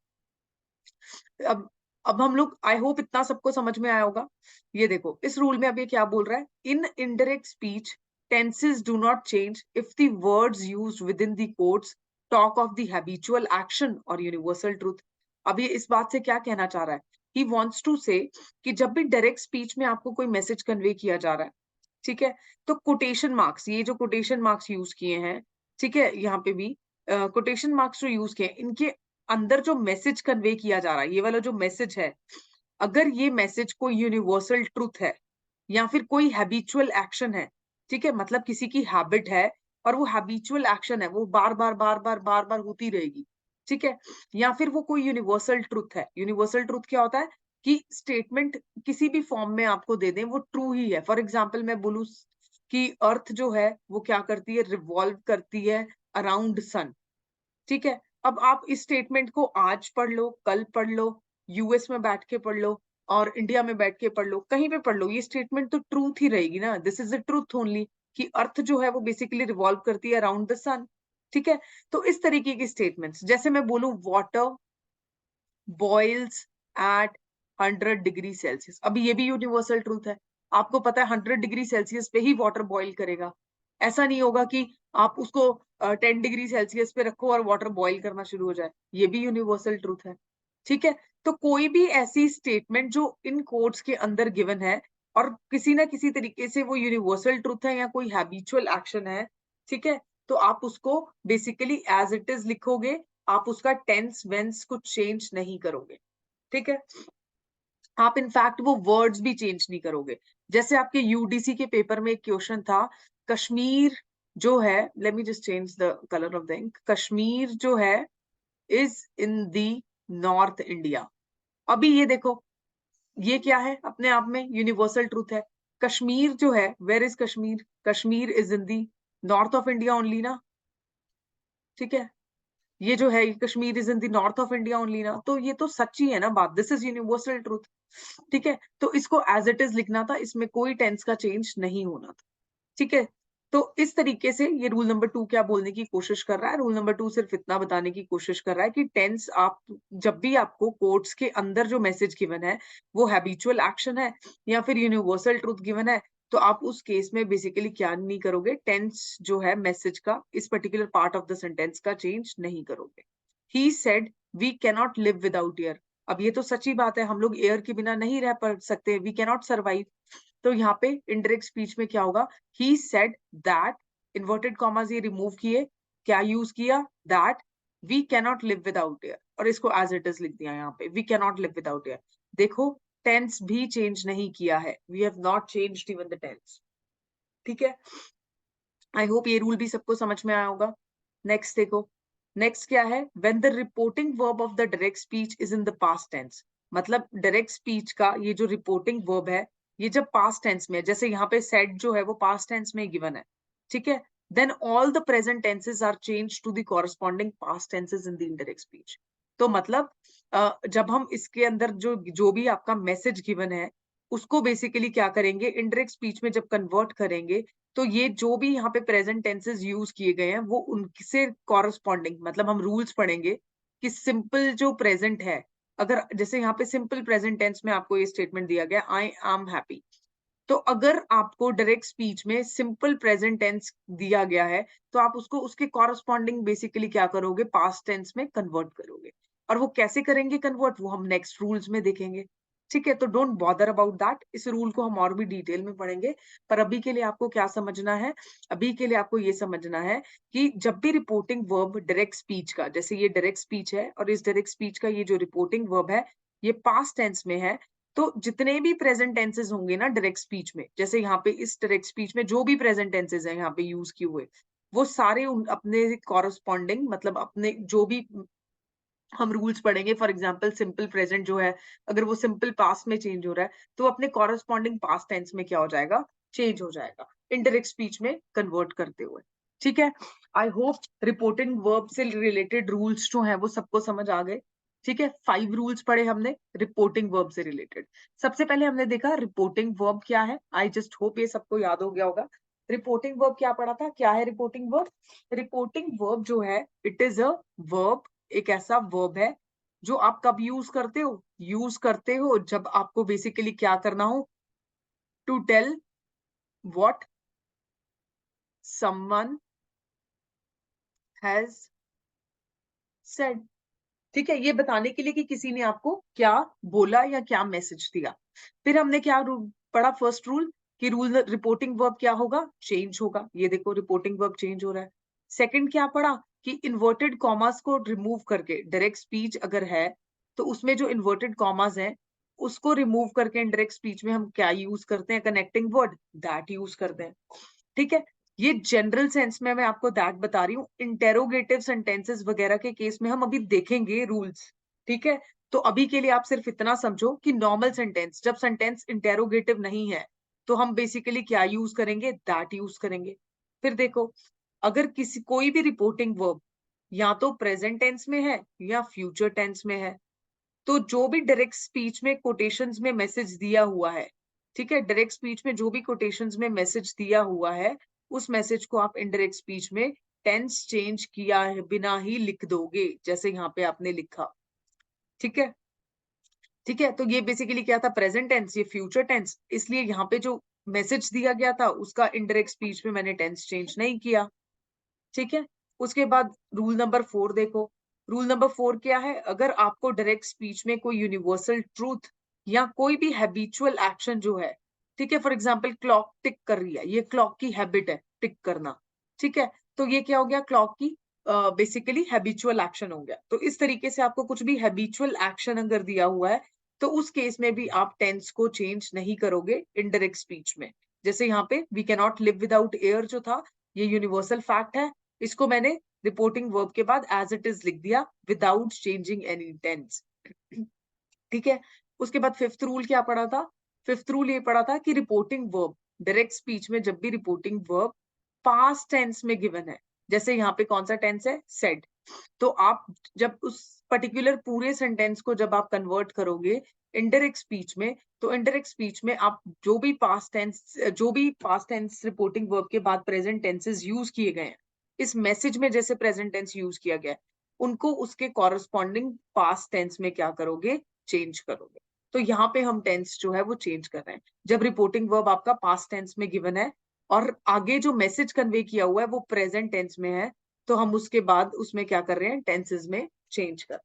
अब अब हम लोग, आई होप इतना सबको समझ में आया होगा। ये देखो, इस रूल में अब ये क्या बोल रहा है, in indirect speech tenses do not change if the words used with in the quotes talk of the habitual action और यूनिवर्सल ट्रूथ। अब ये इस बात से क्या कहना चाह रहा है, ही वांट्स टू से कि जब भी डायरेक्ट स्पीच में आपको कोई मैसेज कन्वे किया जा रहा है, ठीक है, तो कोटेशन मार्क्स, ये जो कोटेशन मार्क्स यूज किए हैं, ठीक है, यहाँ पे भी कोटेशन मार्क्स जो यूज किए हैं, इनके अंदर जो मैसेज कन्वे किया जा रहा है, ये वाला जो मैसेज है, अगर ये मैसेज कोई यूनिवर्सल ट्रुथ है या फिर कोई हैबिचुअल एक्शन है, ठीक है, मतलब किसी की हैबिट है और वो हैबिचुअल एक्शन है, वो बार बार बार बार बार बार होती रहेगी, ठीक है, या फिर वो कोई यूनिवर्सल ट्रुथ है। यूनिवर्सल ट्रुथ क्या होता है कि स्टेटमेंट किसी भी फॉर्म में आपको दे दें वो ट्रू ही है। फॉर एग्जाम्पल मैं बोलूं कि अर्थ जो है वो क्या करती है, रिवॉल्व करती है अराउंड सन, ठीक है। अब आप इस स्टेटमेंट को आज पढ़ लो, कल पढ़ लो, यूएस में बैठ के पढ़ लो और इंडिया में बैठ के पढ़ लो, कहीं पे पढ़ लो, ये स्टेटमेंट तो ट्रूथ ही रहेगी ना। This is the truth only कि अर्थ जो है वो बेसिकली रिवॉल्व करती है अराउंड द सन, ठीक है। तो इस तरीके की स्टेटमेंट्स, जैसे मैं बोलूं water boils at 100 degree Celsius, अभी ये भी यूनिवर्सल ट्रूथ है। आपको पता है 100 डिग्री सेल्सियस पे ही वाटर बॉईल करेगा। ऐसा नहीं होगा कि आप उसको 10 डिग्री सेल्सियस पे रखो और वाटर बॉईल करना शुरू हो जाए, ये भी यूनिवर्सल ट्रूथ है, ठीक है। तो कोई भी ऐसी स्टेटमेंट जो इन कोड्स के अंदर गिवन है और किसी ना किसी तरीके से वो यूनिवर्सल ट्रूथ है या कोई हैबिचुअल एक्शन है, ठीक है, तो आप उसको बेसिकली एज इट इज लिखोगे, आप उसका टेंस वेंस कुछ चेंज नहीं करोगे, ठीक है। आप इनफैक्ट वो वर्ड्स भी चेंज नहीं करोगे। जैसे आपके यूडीसी के पेपर में एक क्वेश्चन था, कश्मीर जो है, let me just change the colour of the ink, Kashmir जो है is in the north India. अभी ये देखो, ये क्या है, अपने आप में यूनिवर्सल ट्रूथ है। कश्मीर जो है, where is Kashmir, Kashmir is in the north of India only ना, ठीक है। ये जो है, Kashmir is in the north of India only ना, तो ये तो सच्ची है ना बात, दिस इज यूनिवर्सल ट्रूथ, ठीक है। तो इसको एज इट इज लिखना था, इसमें कोई टेंस का चेंज नहीं होना था, ठीक है। तो इस तरीके से ये रूल नंबर 2 क्या बोलने की कोशिश कर रहा है, रूल नंबर 2 सिर्फ इतना बताने की कोशिश कर रहा है कि टेंस, आप जब भी आपको कोट्स के अंदर जो मैसेज गिवन है वो हैबिचुअल एक्शन है या फिर यूनिवर्सल ट्रूथ गिवन है, तो आप उस केस में बेसिकली क्या नहीं करोगे, टेंस जो है मैसेज का, इस particular part of the sentence का चेंज नहीं करोगे। He said we cannot live without air. अब ये तो सच्ची बात है, हम लोग एयर के बिना नहीं रह पा सकते, वी कैनॉट सर्वाइव। तो यहाँ पे इनडायरेक्ट स्पीच में क्या होगा, he said that, inverted commas ये रिमूव किए, क्या यूज किया, that we cannot live without air, और इसको एज इट इज लिख दिया यहाँ पे, we cannot live without air. देखो, टेंस भी चेंज नहीं किया है, we have not changed even the tense, ठीक है। आई होप ये रूल भी सबको समझ में आया होगा। नेक्स्ट देखो, नेक्स्ट क्या है, when the reporting verb of the direct speech is in the past tense, मतलब डायरेक्ट स्पीच का ये जो रिपोर्टिंग वर्ब है, ये जब पास्ट टेंस में है, जैसे यहाँ पे सेड जो है वो पास्ट टेंस में गिवन है, ठीक है, then all the present tenses are change to the corresponding past tenses in the indirect speech. तो मतलब जब हम इसके अंदर जो जो भी आपका मैसेज गिवन है उसको बेसिकली क्या करेंगे, इनडायरेक्ट स्पीच में जब कन्वर्ट करेंगे, तो ये जो भी यहाँ पे प्रेजेंट टेंसेस यूज किए गए हैं वो उनसे कॉरस्पॉन्डिंग, मतलब हम रूल्स पढ़ेंगे कि सिंपल जो प्रेजेंट है, अगर जैसे यहाँ पे सिंपल प्रेजेंट टेंस में आपको ये स्टेटमेंट दिया गया आई एम हैप्पी, तो अगर आपको डायरेक्ट स्पीच में सिंपल प्रेजेंट टेंस दिया गया है तो आप उसको उसके कॉरस्पॉन्डिंग बेसिकली क्या करोगे, पास्ट टेंस में कन्वर्ट करोगे। और वो कैसे करेंगे कन्वर्ट, वो हम नेक्स्ट रूल्स में देखेंगे। ठीक है, तो डोंट बॉदर अबाउट दैट, इस रूल को हम और भी डिटेल में पढ़ेंगे। पर अभी के लिए आपको क्या समझना है, अभी के लिए आपको ये समझना है कि जब भी रिपोर्टिंग वर्ब डायरेक्ट स्पीच का, जैसे ये डायरेक्ट स्पीच है और इस डायरेक्ट स्पीच का ये जो रिपोर्टिंग वर्ब है ये पास्ट टेंस में है, तो जितने भी प्रेजेंट टेंसेस होंगे ना डायरेक्ट स्पीच में, जैसे यहाँ पे इस डायरेक्ट स्पीच में जो भी प्रेजेंट टेंसेस हैं यहाँ पे यूज किए हुए, वो सारे अपने कॉरस्पॉन्डिंग, मतलब अपने जो भी हम रूल्स पढ़ेंगे, फॉर एग्जांपल सिंपल प्रेजेंट जो है अगर वो सिंपल पास्ट में चेंज हो रहा है तो अपने कॉरस्पॉन्डिंग पास्ट टेंस में क्या हो जाएगा, चेंज हो जाएगा, इनडायरेक्ट स्पीच में कन्वर्ट करते हुए। ठीक है, आई होप रिपोर्टिंग वर्ब से रिलेटेड रूल्स जो है वो सबको समझ आ गए। ठीक है, 5 रूल्स पढ़े हमने रिपोर्टिंग वर्ब से रिलेटेड। सबसे पहले हमने देखा रिपोर्टिंग वर्ब क्या है, आई जस्ट होप ये सबको याद हो गया होगा। रिपोर्टिंग वर्ब क्या पढ़ा था, क्या है रिपोर्टिंग वर्ब? रिपोर्टिंग वर्ब जो है इट इज अ वर्ब, एक ऐसा वर्ब है जो आप कब यूज करते हो, यूज करते हो जब आपको बेसिकली क्या करना हो, to tell what someone has said. ठीक है, ये बताने के लिए कि किसी ने आपको क्या बोला या क्या मैसेज दिया। फिर हमने क्या पढ़ा, फर्स्ट रूल कि रूल रिपोर्टिंग वर्ब क्या होगा, चेंज होगा। ये देखो रिपोर्टिंग वर्ब चेंज हो रहा है। सेकंड क्या पढ़ा कि इन्वर्टेड कॉमास को रिमूव करके डायरेक्ट स्पीच अगर है तो उसमें जो इन्वर्टेड कॉमास हैं उसको रिमूव करके इनडायरेक्ट स्पीच में हम क्या यूज करते हैं, कनेक्टिंग वर्ड दैट यूज करते हैं। ठीक है, ये जनरल सेंस में मैं आपको दैट बता रही हूँ, इंटेरोगेटिव सेंटेंसेस वगैरह के केस में हम अभी देखेंगे रूल्स। ठीक है, तो अभी के लिए आप सिर्फ इतना समझो कि नॉर्मल सेंटेंस, जब सेंटेंस इंटेरोगेटिव नहीं है तो हम बेसिकली क्या यूज करेंगे, दैट यूज करेंगे। फिर देखो, अगर किसी कोई भी रिपोर्टिंग वर्ब या तो प्रेजेंट टेंस में है या फ्यूचर टेंस में है, तो जो भी डायरेक्ट स्पीच में कोटेशंस में मैसेज दिया हुआ है, ठीक है, डायरेक्ट स्पीच में जो भी कोटेशंस में मैसेज दिया हुआ है उस मैसेज को आप इनडायरेक्ट स्पीच में टेंस चेंज किया है बिना ही लिख दोगे, जैसे यहाँ पे आपने लिखा। ठीक है, ठीक है, तो ये बेसिकली क्या था, प्रेजेंट टेंस, ये फ्यूचर टेंस, इसलिए यहाँ पे जो मैसेज दिया गया था उसका इनडायरेक्ट स्पीच में मैंने टेंस चेंज नहीं किया। ठीक है, उसके बाद रूल नंबर 4 देखो। रूल नंबर 4 क्या है, अगर आपको डायरेक्ट स्पीच में कोई यूनिवर्सल ट्रूथ या कोई भी हैबिचुअल एक्शन जो है, ठीक है, फॉर एग्जांपल क्लॉक टिक कर रही है, ये क्लॉक की हैबिट है टिक करना। ठीक है, तो ये क्या हो गया, क्लॉक की बेसिकली हैबिचुअल एक्शन हो गया। तो इस तरीके से आपको कुछ भी हैबिचुअल एक्शन अगर दिया हुआ है तो उस केस में भी आप टेंस को चेंज नहीं करोगे इनडायरेक्ट स्पीच में। जैसे यहाँ पे we can not live without air जो था, ये यूनिवर्सल फैक्ट है, इसको मैंने रिपोर्टिंग वर्ब के बाद एज इट इज लिख दिया विदाउट चेंजिंग एनी टेंस। ठीक है, उसके बाद फिफ्थ रूल क्या पढ़ा था, फिफ्थ रूल ये पढ़ा था कि रिपोर्टिंग वर्ब डायरेक्ट स्पीच में जब भी रिपोर्टिंग वर्ब पास्ट टेंस में गिवन है, जैसे यहाँ पे कौन सा टेंस है, सेड, तो आप जब उस पर्टिकुलर पूरे सेंटेंस को जब आप कन्वर्ट करोगे इनडायरेक्ट स्पीच में, तो इनडायरेक्ट स्पीच में आप जो भी पास्ट टेंस रिपोर्टिंग वर्ब के बाद प्रेजेंट टेंसेस यूज किए गए हैं, इस मैसेज में जैसे प्रेजेंट टेंस यूज किया गया है उनको उसके कॉरस्पॉन्डिंग पास्ट टेंस में क्या करोगे, चेंज करोगे। तो यहाँ पे हम टेंस जो है वो चेंज कर रहे हैं जब रिपोर्टिंग वर्ब आपका पास्ट टेंस में गिवन है और आगे जो मैसेज कन्वे किया हुआ है वो प्रेजेंट टेंस में है, तो हम उसके बाद उसमें क्या कर रहे हैं, टेंसेस में चेंज कर।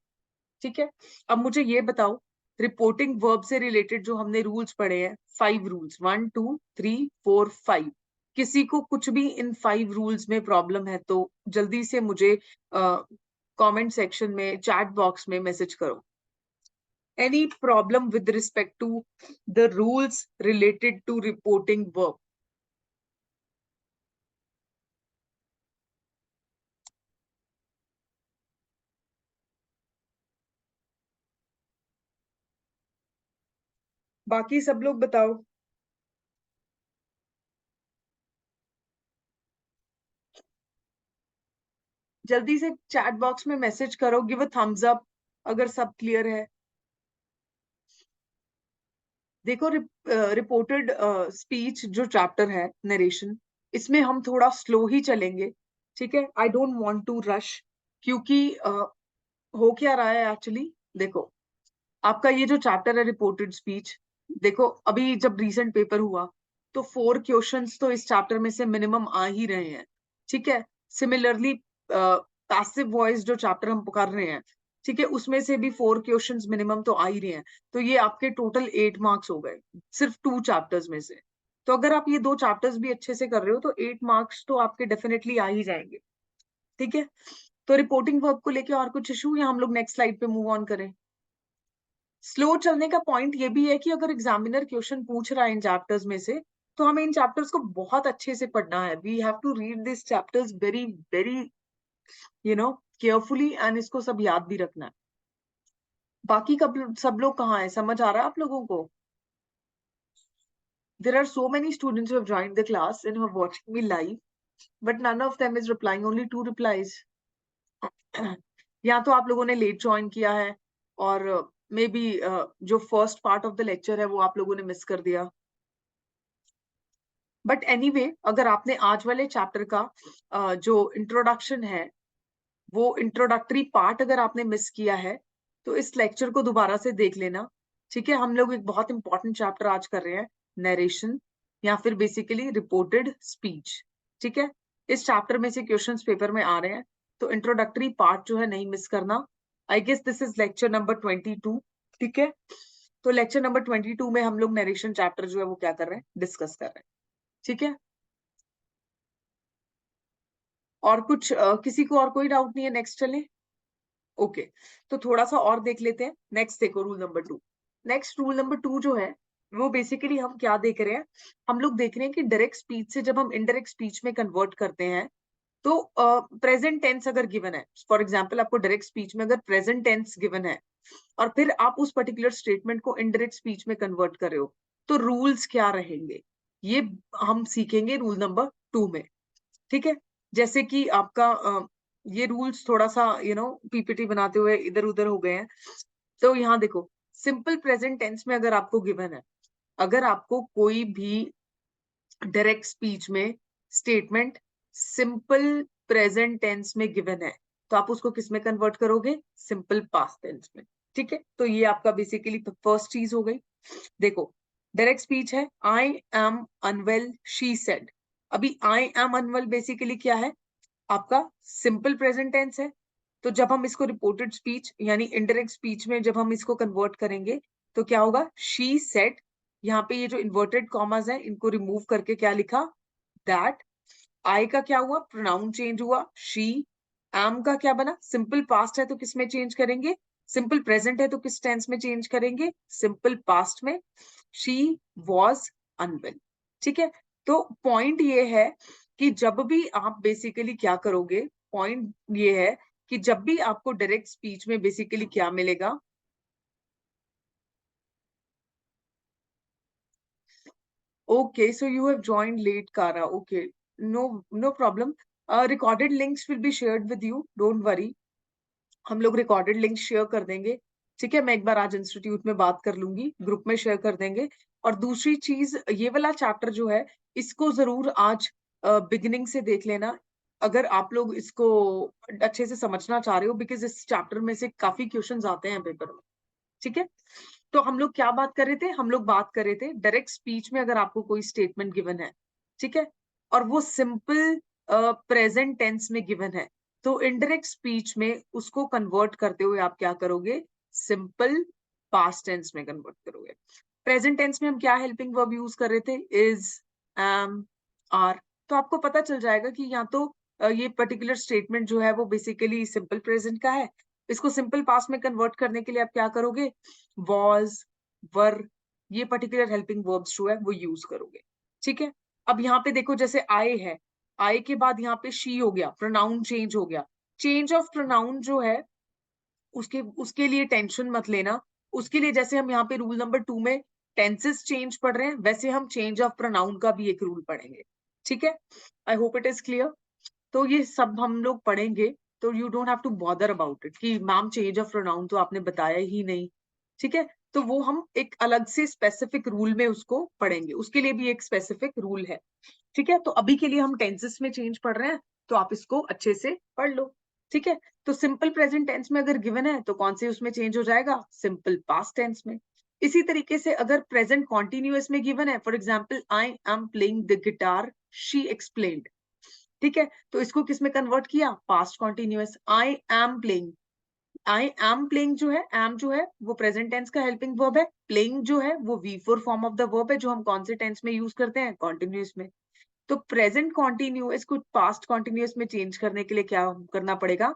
ठीक है, अब मुझे ये बताओ रिपोर्टिंग वर्ब से रिलेटेड जो हमने रूल्स पढ़े हैं, 5 रूल्स, 1 2 3 4 5, किसी को कुछ भी इन 5 रूल्स में प्रॉब्लम है तो जल्दी से मुझे कमेंट सेक्शन में, चैट बॉक्स में मैसेज करो। Any problem with respect to the rules related to reporting verb? बाकी सब लोग बताओ। जल्दी से चैट बॉक्स में मैसेज करो, गिव अ थम्स अप अगर सब क्लियर है। देखो रिपोर्टेड स्पीच जो चैप्टर है, नरेशन, इसमें हम थोड़ा स्लो ही चलेंगे, ठीक है। I don't want to rush, क्योंकि हो क्या रहा है एक्चुअली, देखो आपका ये जो चैप्टर है रिपोर्टेड स्पीच, देखो अभी जब रीसेंट पेपर हुआ तो 4 क्वेश्चंस तो इस चैप्टर में से मिनिमम आ ही रहे हैं, ठीक है। सिमिलरली पैसिव वॉइस जो चैप्टर हम कर रहे हैं, ठीक है, उसमें से भी 4 क्वेश्चंस मिनिमम तो आ ही रहे हैं। तो ये आपके टोटल 8 मार्क्स हो गए सिर्फ 2 चैप्टर्स में से। तो अगर आप ये 2 चैप्टर्स भी अच्छे से कर रहे हो तो 8 मार्क्स तो आपके डेफिनेटली आ ही जाएंगे, ठीक है। तो रिपोर्टिंग वर्क को लेके और कुछ इशू, या हम लोग नेक्स्ट स्लाइड पे मूव ऑन करें? स्लो चलने का पॉइंट ये भी है कि अगर एग्जामिनर क्वेश्चन पूछ रहा है इन चैप्टर्स में से, तो हमें इन चैप्टर्स को बहुत अच्छे से पढ़ना है। We have to read this chapters very very carefully, and इसको सब याद भी रखना है। बाकी कब सब लोग कहाँ है, समझ आ रहा है आप लोगों को? There are so many students who have joined the class and who are watching me live, but none of them is replying. Only 2 replies. या तो आप लोगों ने लेट ज्वाइन किया है, और मे बी जो first part of the lecture है वो आप लोगों ने मिस कर दिया। बट एनीवे, अगर आपने आज वाले चैप्टर का जो इंट्रोडक्शन है, वो इंट्रोडक्टरी पार्ट अगर आपने मिस किया है, तो इस लेक्चर को दोबारा से देख लेना, ठीक है। हम लोग एक बहुत इंपॉर्टेंट चैप्टर आज कर रहे हैं, नरेशन, या फिर बेसिकली रिपोर्टेड स्पीच, ठीक है। इस चैप्टर में से क्वेश्चंस पेपर में आ रहे हैं, तो इंट्रोडक्टरी पार्ट जो है नहीं मिस करना। I guess this is lecture number 22, ठीक है। तो लेक्चर नंबर 22 में हम लोग नरेशन चैप्टर जो है वो क्या कर रहे हैं, डिस्कस कर रहे हैं, ठीक है। और कुछ किसी को और कोई डाउट नहीं है? नेक्स्ट चले, ओके। तो थोड़ा सा और देख लेते हैं। नेक्स्ट देखो, rule number 2। Next rule number 2 जो है वो बेसिकली हम क्या देख रहे हैं, हम लोग देख रहे हैं कि डायरेक्ट स्पीच से जब हम इनडायरेक्ट स्पीच में कन्वर्ट करते हैं, तो प्रेजेंट टेंस अगर गिवन है, फॉर एग्जाम्पल आपको डायरेक्ट स्पीच में अगर प्रेजेंट टेंस गिवन है और फिर आप उस पर्टिकुलर स्टेटमेंट को इनडायरेक्ट स्पीच में कन्वर्ट कर रहे हो, तो रूल्स क्या रहेंगे, ये हम सीखेंगे रूल नंबर 2 में, ठीक है। जैसे कि आपका ये रूल्स थोड़ा सा पीपीटी बनाते हुए इधर उधर हो गए हैं। तो यहाँ देखो, सिंपल प्रेजेंट टेंस में अगर आपको गिवन है, अगर आपको कोई भी डायरेक्ट स्पीच में स्टेटमेंट सिंपल प्रेजेंट टेंस में गिवन है, तो आप उसको किस में कन्वर्ट करोगे, सिंपल पास्ट टेंस में, ठीक है। तो ये आपका बेसिकली फर्स्ट चीज हो गई। देखो, डायरेक्ट स्पीच है, I am unwell she said. अभी आई एम अनवेल बेसिकली क्या है, आपका सिंपल प्रेजेंट टेंस है। तो जब हम इसको रिपोर्टेड स्पीच यानी इनडायरेक्ट स्पीच में जब हम इसको कन्वर्ट करेंगे, तो क्या होगा, शी सेड। यहाँ पे ये जो इन्वर्टेड कॉमास है इनको रिमूव करके क्या लिखा, दैट। आई का क्या हुआ, प्रोनाउन चेंज हुआ, शी। एम का क्या बना, सिंपल पास्ट है तो किस में चेंज करेंगे, सिंपल प्रेजेंट है तो किस टेंस में चेंज करेंगे, सिंपल पास्ट में। शी वॉज अनवेल, ठीक है। तो पॉइंट ये है कि जब भी आप बेसिकली क्या करोगे, पॉइंट ये है कि जब भी आपको डायरेक्ट स्पीच में बेसिकली क्या मिलेगा, okay, so you have joined late, Kara. Okay, no problem. Recorded links will be shared with you, don't worry. हम लोग रिकॉर्डेड लिंक शेयर कर देंगे, ठीक है। मैं एक बार आज इंस्टीट्यूट में बात कर लूंगी, ग्रुप में शेयर कर देंगे। और दूसरी चीज, ये वाला चैप्टर जो है इसको जरूर आज बिगिनिंग से देख लेना, अगर आप लोग इसको अच्छे से समझना चाह रहे हो, बिकॉज इस चैप्टर में से काफी क्वेश्चंस आते हैं पेपर में, ठीक है। तो हम लोग क्या बात कर रहे थे, हम लोग बात कर रहे थे डायरेक्ट स्पीच में अगर आपको कोई स्टेटमेंट गिवन है, ठीक है, और वो सिंपल प्रेजेंट टेंस में गिवन है, तो इनडायरेक्ट स्पीच में उसको कन्वर्ट करते हुए आप क्या करोगे, सिंपल पास्ट टेंस में कन्वर्ट करोगे। प्रेजेंट टेंस में हम क्या हेल्पिंग वर्ब यूज कर रहे थे, इज, एम, आर। तो आपको पता चल जाएगा कि या तो ये पर्टिकुलर स्टेटमेंट जो है वो बेसिकली सिंपल प्रेजेंट का है, इसको सिंपल पास्ट में कन्वर्ट करने के लिए आप क्या करोगे, वॉज, वर, ये पर्टिकुलर हेल्पिंग वर्ब्स जो है वो यूज करोगे, ठीक है। अब यहाँ पे देखो, जैसे आई है, आई के बाद यहाँ पे शी हो गया, प्रोनाउन चेंज हो गया। चेंज ऑफ प्रोनाउन जो है उसके उसके लिए टेंशन मत लेना। उसके लिए जैसे हम यहाँ पे रूल नंबर 2 में टेंसेस चेंज पढ़ रहे हैं, वैसे हम चेंज ऑफ प्रोनाउन का भी एक रूल पढ़ेंगे, ठीक है। I hope it is clear. तो ये सब हम लोग पढ़ेंगे, तो you don't have to bother about it कि मैम चेंज ऑफ प्रोनाउन तो आपने बताया ही नहीं, ठीक है। तो वो हम एक अलग से स्पेसिफिक रूल में उसको पढ़ेंगे, उसके लिए भी एक स्पेसिफिक रूल है, ठीक है, तो अभी के लिए हम टेंसेस में चेंज पढ़ रहे हैं, तो आप इसको अच्छे से पढ़ लो। ठीक है, तो सिंपल प्रेजेंट टेंस में अगर गिवन है तो कौन से उसमें चेंज हो जाएगा, सिंपल पास्ट टेंस में। इसी तरीके से अगर प्रेजेंट कॉन्टिन्यूअस में गिवन है, for example I am playing the guitar she explained, ठीक है, तो इसको किस में कन्वर्ट किया, past continuous. I am playing, I am playing जो है, एम जो है वो प्रेजेंट टेंस का हेल्पिंग वर्ब है, प्लेइंग जो है वो V4 form of the verb है, जो हम कौन से टेंस में यूज करते हैं, कॉन्टिन्यूअस में। तो प्रेजेंट कॉन्टिन्यूअस को पास्ट कॉन्टिन्यूअस में चेंज करने के लिए क्या करना पड़ेगा,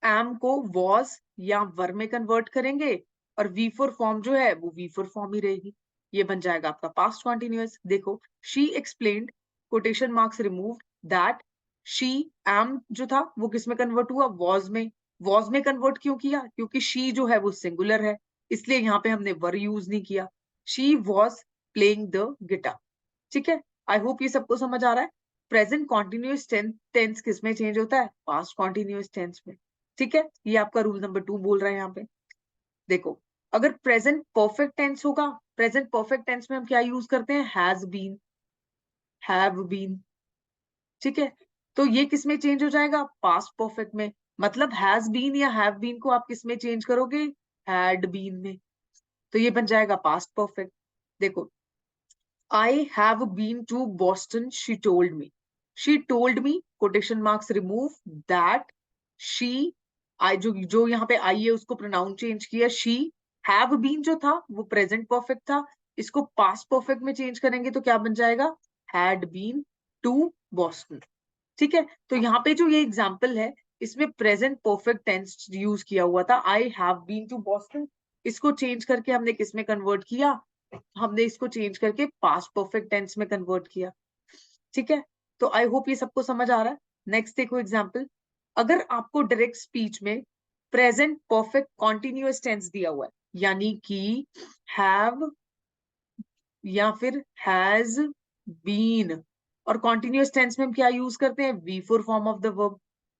एम को वॉज या वर में कन्वर्ट करेंगे, और V4 फॉर्म जो है वो V4 फॉर्म ही रहेगी, ये बन जाएगा आपका पास्ट कॉन्टिन्यूअस। देखो, she explained, quotation marks removed, that she, am जो था वो किस में कन्वर्ट हुआ, वॉज में। वॉज में कन्वर्ट क्यों किया, क्योंकि शी जो है वो सिंगुलर है, इसलिए यहाँ पे हमने वर यूज नहीं किया। She was playing the guitar. ठीक है, आई होप ये सबको समझ आ रहा है। प्रेजेंट कॉन्टिन्यूअस टेंस किस में चेंज होता है, पास्ट कॉन्टिन्यूअस टेंस में। ठीक है, ये आपका रूल नंबर 2 बोल रहा है यहाँ पे। देखो, अगर प्रेजेंट परफेक्ट टेंस होगा, प्रेजेंट परफेक्ट टेंस में हम क्या यूज करते हैं, हैज बीन, हैव बीन। ठीक है, तो ये किस में चेंज हो जाएगा, पास्ट परफेक्ट में। मतलब हैज बीन या हैव बीन को आप किस में चेंज करोगे, हैड बीन में, तो ये बन जाएगा पास्ट परफेक्ट। देखो, I have been to Boston, she told me. She told me, quotation marks remove, that she, I जो यहाँ पे आई है उसको प्रोनाउन चेंज किया, she have been जो था वो प्रेजेंट परफेक्ट था, इसको पास्ट परफेक्ट में चेंज करेंगे तो क्या बन जाएगा, had been to Boston। ठीक है, तो यहाँ पे जो ये एग्जाम्पल है इसमें प्रेजेंट परफेक्ट टेंस यूज किया हुआ था, I have been to Boston, इसको चेंज करके हमने किस में कन्वर्ट किया, हमने इसको चेंज करके पास्ट परफेक्ट टेंस में कन्वर्ट किया। ठीक है, तो आई होप ये सबको समझ आ रहा है। नेक्स्ट देखो एग्जाम्पल, अगर आपको डायरेक्ट स्पीच में प्रेजेंट परफेक्ट कॉन्टिन्यूअस टेंस दिया हुआ है, यानी कि हैव या फिर हैज बीन, और कॉन्टिन्यूअस टेंस में हम क्या यूज करते हैं, V4 form of the verb.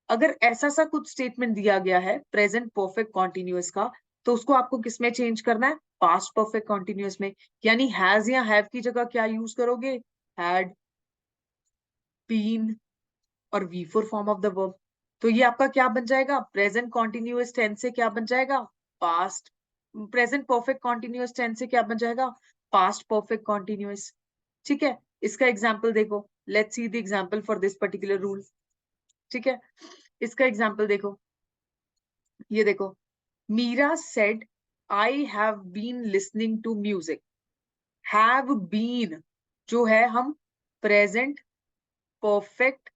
अगर ऐसा सा कुछ स्टेटमेंट दिया गया है प्रेजेंट परफेक्ट कॉन्टिन्यूअस का, तो उसको आपको किस में चेंज करना है, पास्ट परफेक्ट कॉन्टिन्यूअस में। यानी हैज या हैव की जगह क्या यूज करोगे, हैड बीन, और V4 form of the verb. तो ये आपका क्या बन जाएगा, प्रेजेंट कॉन्टिन्यूअस टेंस से क्या बन जाएगा, past, present perfect continuous tense से क्या बन जाएगा, पास्ट परफेक्ट कॉन्टिन्यूअस। ठीक है, इसका एग्जाम्पल देखो, let's see the example for this particular rule. ठीक है, इसका एग्जाम्पल देखो, ये देखो, Meera said I have been listening to music. Have been जो है हम प्रेजेंट परफेक्ट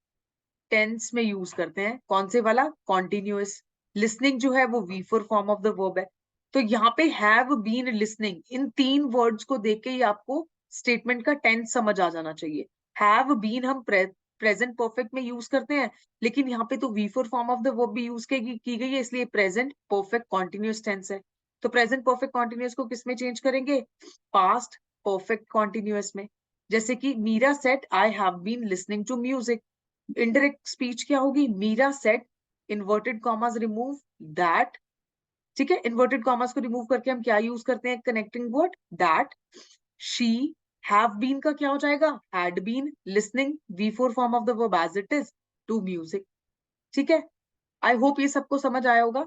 टेंस में यूज करते हैं, कौन से वाला, कॉन्टिन्यूअस। लिसनिंग जो है वो V4 form of the verb है। तो यहाँ पे हैव बीन लिसनिंग, इन 3 वर्ड्स को देख के ही आपको स्टेटमेंट का टेंस समझ आ जाना चाहिए। हैव बीन हम प्रेजेंट परफेक्ट में यूज करते हैं, लेकिन यहाँ पे तो V4 form of the verb भी यूज की गई है, इसलिए प्रेजेंट परफेक्ट कॉन्टिन्यूअस टेंस है। तो प्रेजेंट परफेक्ट कॉन्टिन्यूअस को किस में चेंज करेंगे, पास्ट परफेक्ट कॉन्टिन्यूअस में। जैसे कि Meera said I have been listening to music, indirect speech क्या होगी, Meera said, inverted commas remove, that. ठीक है, इन्वर्टेड कॉमास को रिमूव करके हम क्या यूज करते हैं, connecting word, that she have been का क्या हो जाएगा, had been listening, V4 form of the verb as it is, to music. ठीक है, आई होप ये सबको समझ आया होगा।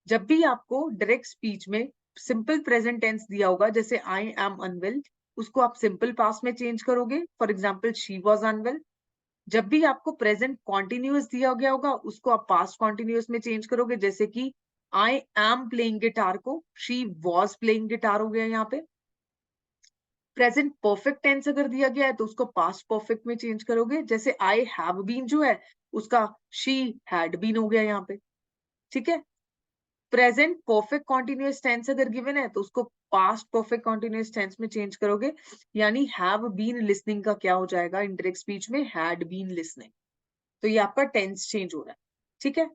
जब भी आपको डायरेक्ट स्पीच में सिंपल प्रेजेंट टेंस दिया होगा, जैसे आई एम अनवेल, उसको आप सिंपल पास्ट में चेंज करोगे, for example she was unwell. जब भी आपको प्रेजेंट कॉन्टिन्यूअस दिया गया होगा, उसको आप पास्ट कॉन्टिन्यूअस में चेंज करोगे, जैसे कि आई एम प्लेइंग गिटार को शी वॉज प्लेइंग गिटार हो गया यहाँ पे। प्रेजेंट परफेक्ट टेंस अगर दिया गया है तो उसको पास्ट परफेक्ट में चेंज करोगे, जैसे आई हैव बीन जो है उसका शी हैड बीन हो गया यहाँ पे। ठीक है, प्रेजेंट परफेक्ट कॉन्टिन्यूअस टेंस अगर गिवन है तो उसको पास्ट परफेक्ट कॉन्टिन्यूअस टेंस में चेंज करोगे, यानी हैव बीन लिसनिंग का क्या हो जाएगा, इंडायरेक्ट स्पीच में हैड बीन लिसनिंग। तो ये आपका टेंस चेंज हो रहा है। ठीक है,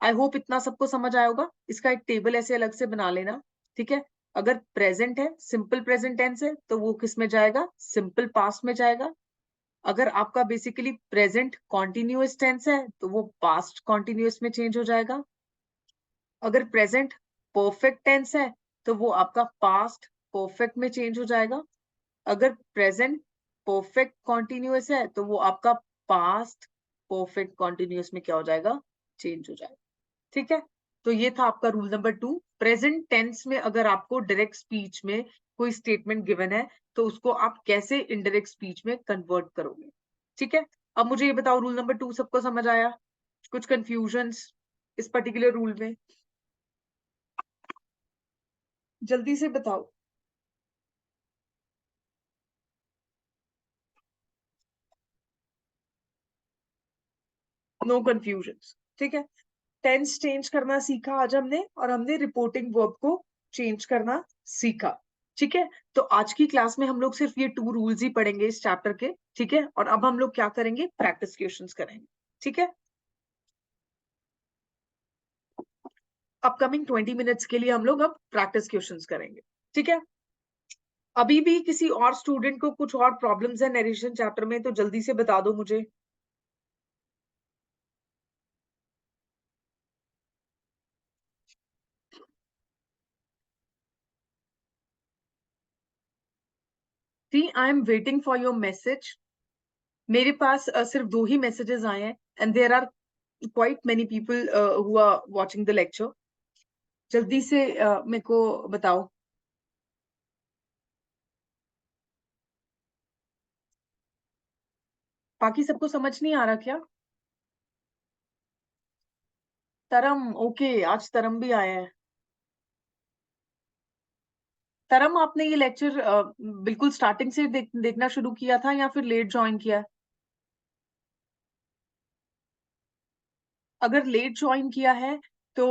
आई होप इतना सबको समझ आया होगा। इसका एक टेबल ऐसे अलग से बना लेना। ठीक है, अगर प्रेजेंट है, सिंपल प्रेजेंट टेंस है, तो वो किस में जाएगा, सिंपल पास्ट में जाएगा। अगर आपका बेसिकली प्रेजेंट कॉन्टिन्यूअस टेंस है तो वो पास्ट कॉन्टिन्यूअस में चेंज हो जाएगा। अगर प्रेजेंट परफेक्ट टेंस है तो वो आपका पास्ट परफेक्ट में चेंज हो जाएगा। अगर प्रेजेंट परफेक्ट कॉन्टिन्यूअस है तो वो आपका पास्ट परफेक्ट कॉन्टिन्यूअस में क्या हो जाएगा, चेंज हो जाएगा। ठीक है, तो ये था आपका रूल नंबर 2। प्रेजेंट टेंस में अगर आपको डायरेक्ट स्पीच में कोई स्टेटमेंट गिवन है तो उसको आप कैसे इनडायरेक्ट स्पीच में कन्वर्ट करोगे। ठीक है, अब मुझे ये बताओ, रूल नंबर 2 सबको समझ आया? कुछ कंफ्यूजन्स इस पर्टिकुलर रूल में? जल्दी से बताओ। नो कंफ्यूजन्स, ठीक है। टेंस चेंज करना सीखा आज हमने, और हमने रिपोर्टिंग वर्ब को चेंज करना सीखा। ठीक है, तो आज की क्लास में हम लोग सिर्फ ये 2 रूल्स ही पढ़ेंगे इस चैप्टर के। ठीक है, और अब हम लोग क्या करेंगे, प्रैक्टिस क्वेश्चंस करेंगे। ठीक है, अपकमिंग 20 मिनट्स के लिए हम लोग अब प्रैक्टिस क्वेश्चंस करेंगे। ठीक है, अभी भी किसी और स्टूडेंट को कुछ और प्रॉब्लम्स है नरेशन चैप्टर में तो जल्दी से बता दो मुझे। See, I am waiting for your message. मेरे पास सिर्फ 2 ही मैसेजेस आए हैं, and there are quite many people who are watching the lecture. जल्दी से मेरे को बताओ। बाकी सबको समझ नहीं आ रहा क्या? तरम, ओके, आज तरम भी आया है। तरम, आपने ये लेक्चर बिल्कुल स्टार्टिंग से देखना शुरू किया था या फिर लेट ज्वाइन किया है? अगर लेट ज्वाइन किया है तो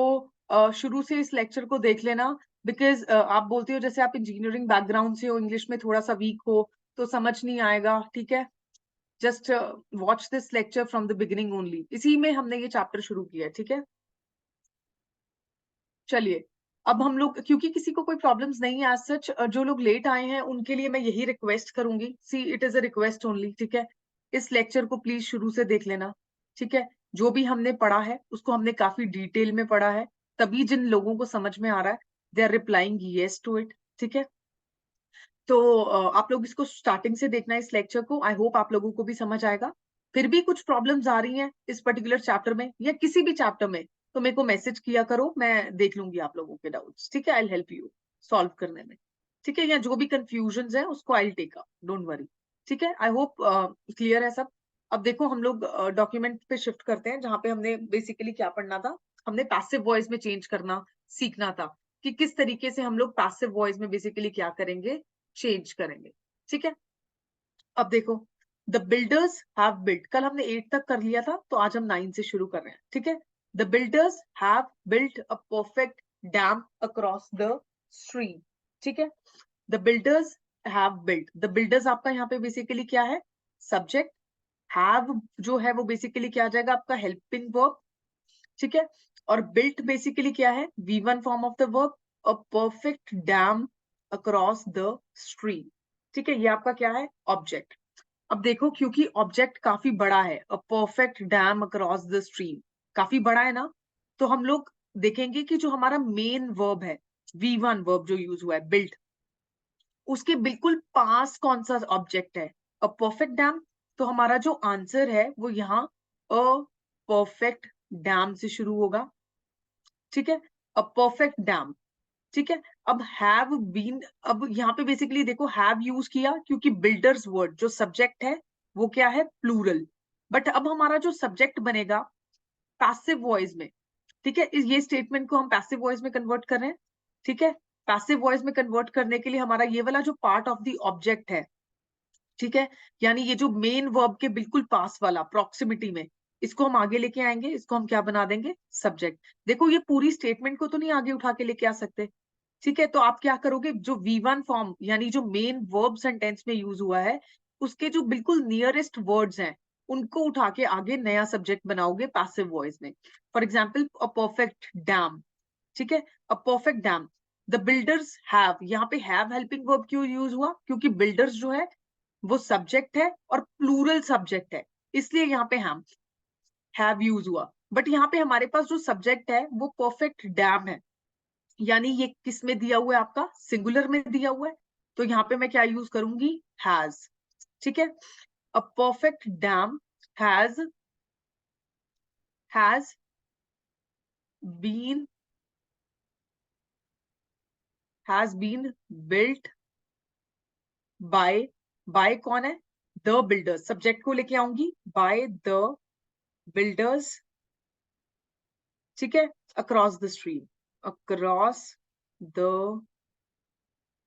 शुरू से इस लेक्चर को देख लेना, बिकॉज आप बोलते हो जैसे आप इंजीनियरिंग बैकग्राउंड से हो, इंग्लिश में थोड़ा सा वीक हो, तो समझ नहीं आएगा। ठीक है, just watch this lecture from the beginning only, इसी में हमने ये चैप्टर शुरू किया है। ठीक है, चलिए, अब हम लोग, क्योंकि किसी को कोई प्रॉब्लम्स नहीं है एज सच, जो लोग लेट आए हैं उनके लिए मैं यही रिक्वेस्ट करूंगी, see it is a request only. ठीक है, इस लेक्चर को प्लीज शुरू से देख लेना। ठीक है, जो भी हमने पढ़ा है उसको हमने काफी डिटेल में पढ़ा है, तभी जिन लोगों को समझ में आ रहा है they are replying yes to it. ठीक है, तो आप लोग इसको स्टार्टिंग से देखना इस लेक्चर को, आई होप आप लोगों को भी समझ आएगा। फिर भी कुछ प्रॉब्लम्स आ रही हैं इस पर्टिकुलर चैप्टर में या किसी भी चैप्टर में, तो मेरे को मैसेज किया करो, मैं देख लूंगी आप लोगों के डाउट्स। ठीक है, I will help you solve करने में। ठीक है, या जो भी कंफ्यूजन है उसको I will take up, don't worry. ठीक है, आई होप क्लियर है सब। अब देखो, हम लोग डॉक्यूमेंट पे शिफ्ट करते हैं, जहां पे हमने बेसिकली क्या पढ़ना था, हमने पैसिव वॉइस में चेंज करना सीखना था, कि किस तरीके से हम लोग पैसिव वॉइस में बेसिकली क्या करेंगे, चेंज करेंगे। ठीक है, अब देखो, द बिल्डर्स हैव बिल्ट, कल हमने 8 तक कर लिया था तो आज हम 9 से शुरू कर रहे हैं। ठीक है, the builders have built a perfect dam across the stream. ठीक है, the builders have built, the builders आपका यहाँ पे बेसिकली क्या है, सब्जेक्ट। हैव जो है वो बेसिकली क्या आ जाएगा, आपका हेल्पिंग वर्ब। ठीक है, और बिल्ट बेसिकली क्या है, V1 form of the verb, a perfect dam across the stream. ठीक है, ये आपका क्या है, ऑब्जेक्ट। अब देखो, क्योंकि ऑब्जेक्ट काफी बड़ा है, a perfect dam across the stream काफी बड़ा है ना, तो हम लोग देखेंगे कि जो हमारा मेन वर्ब है, V1 वर्ब जो यूज हुआ है, बिल्ट, उसके बिल्कुल पास कौन सा ऑब्जेक्ट है, अ परफेक्ट डैम। तो हमारा जो आंसर है वो यहाँ अ परफेक्ट डैम से शुरू होगा। ठीक है, अ परफेक्ट डैम। ठीक है, अब हैव बीन, अब यहाँ पे बेसिकली देखो हैव यूज किया क्योंकि बिल्डर्स वर्ड जो सब्जेक्ट है वो क्या है, प्लूरल। बट अब हमारा जो सब्जेक्ट बनेगा पैसिव वॉइस में, ठीक है, ये स्टेटमेंट को हम पैसिव वॉइस में कन्वर्ट कर रहे हैं। ठीक है, पैसिव वॉइस में कन्वर्ट करने के लिए हमारा ये वाला जो पार्ट ऑफ द ऑब्जेक्ट है, ठीक है, यानी ये जो मेन वर्ब के बिल्कुल पास वाला प्रॉक्सिमिटी में, इसको हम आगे लेके आएंगे, इसको हम क्या बना देंगे, सब्जेक्ट। देखो, ये पूरी स्टेटमेंट को तो नहीं आगे उठा के लेके आ सकते। ठीक है, तो आप क्या करोगे, जो V1 फॉर्म यानी जो मेन वर्ब सेंटेंस में यूज हुआ है उसके जो बिल्कुल नियरेस्ट वर्ड्स हैं उनको उठा के आगे नया सब्जेक्ट बनाओगे पैसिव वॉइस में। For example, a perfect dam. ठीक है, a perfect dam, the builders have, यहाँ पे हैव हेल्पिंग वर्ब क्यों यूज हुआ, क्योंकि बिल्डर्स जो है वो सब्जेक्ट है और प्लूरल सब्जेक्ट है, इसलिए यहाँ पे हम हैव यूज हुआ। बट यहाँ पे हमारे पास जो सब्जेक्ट है वो परफेक्ट डैम है, यानी ये किस में दिया हुआ है, आपका सिंगुलर में दिया हुआ है, तो यहाँ पे मैं क्या यूज करूंगी, हैज। ठीक है, a perfect dam has been built by कौन है, द बिल्डर्स, सब्जेक्ट को लेके आऊंगी, बाय द बिल्डर्स, ठीक है, across the stream, across the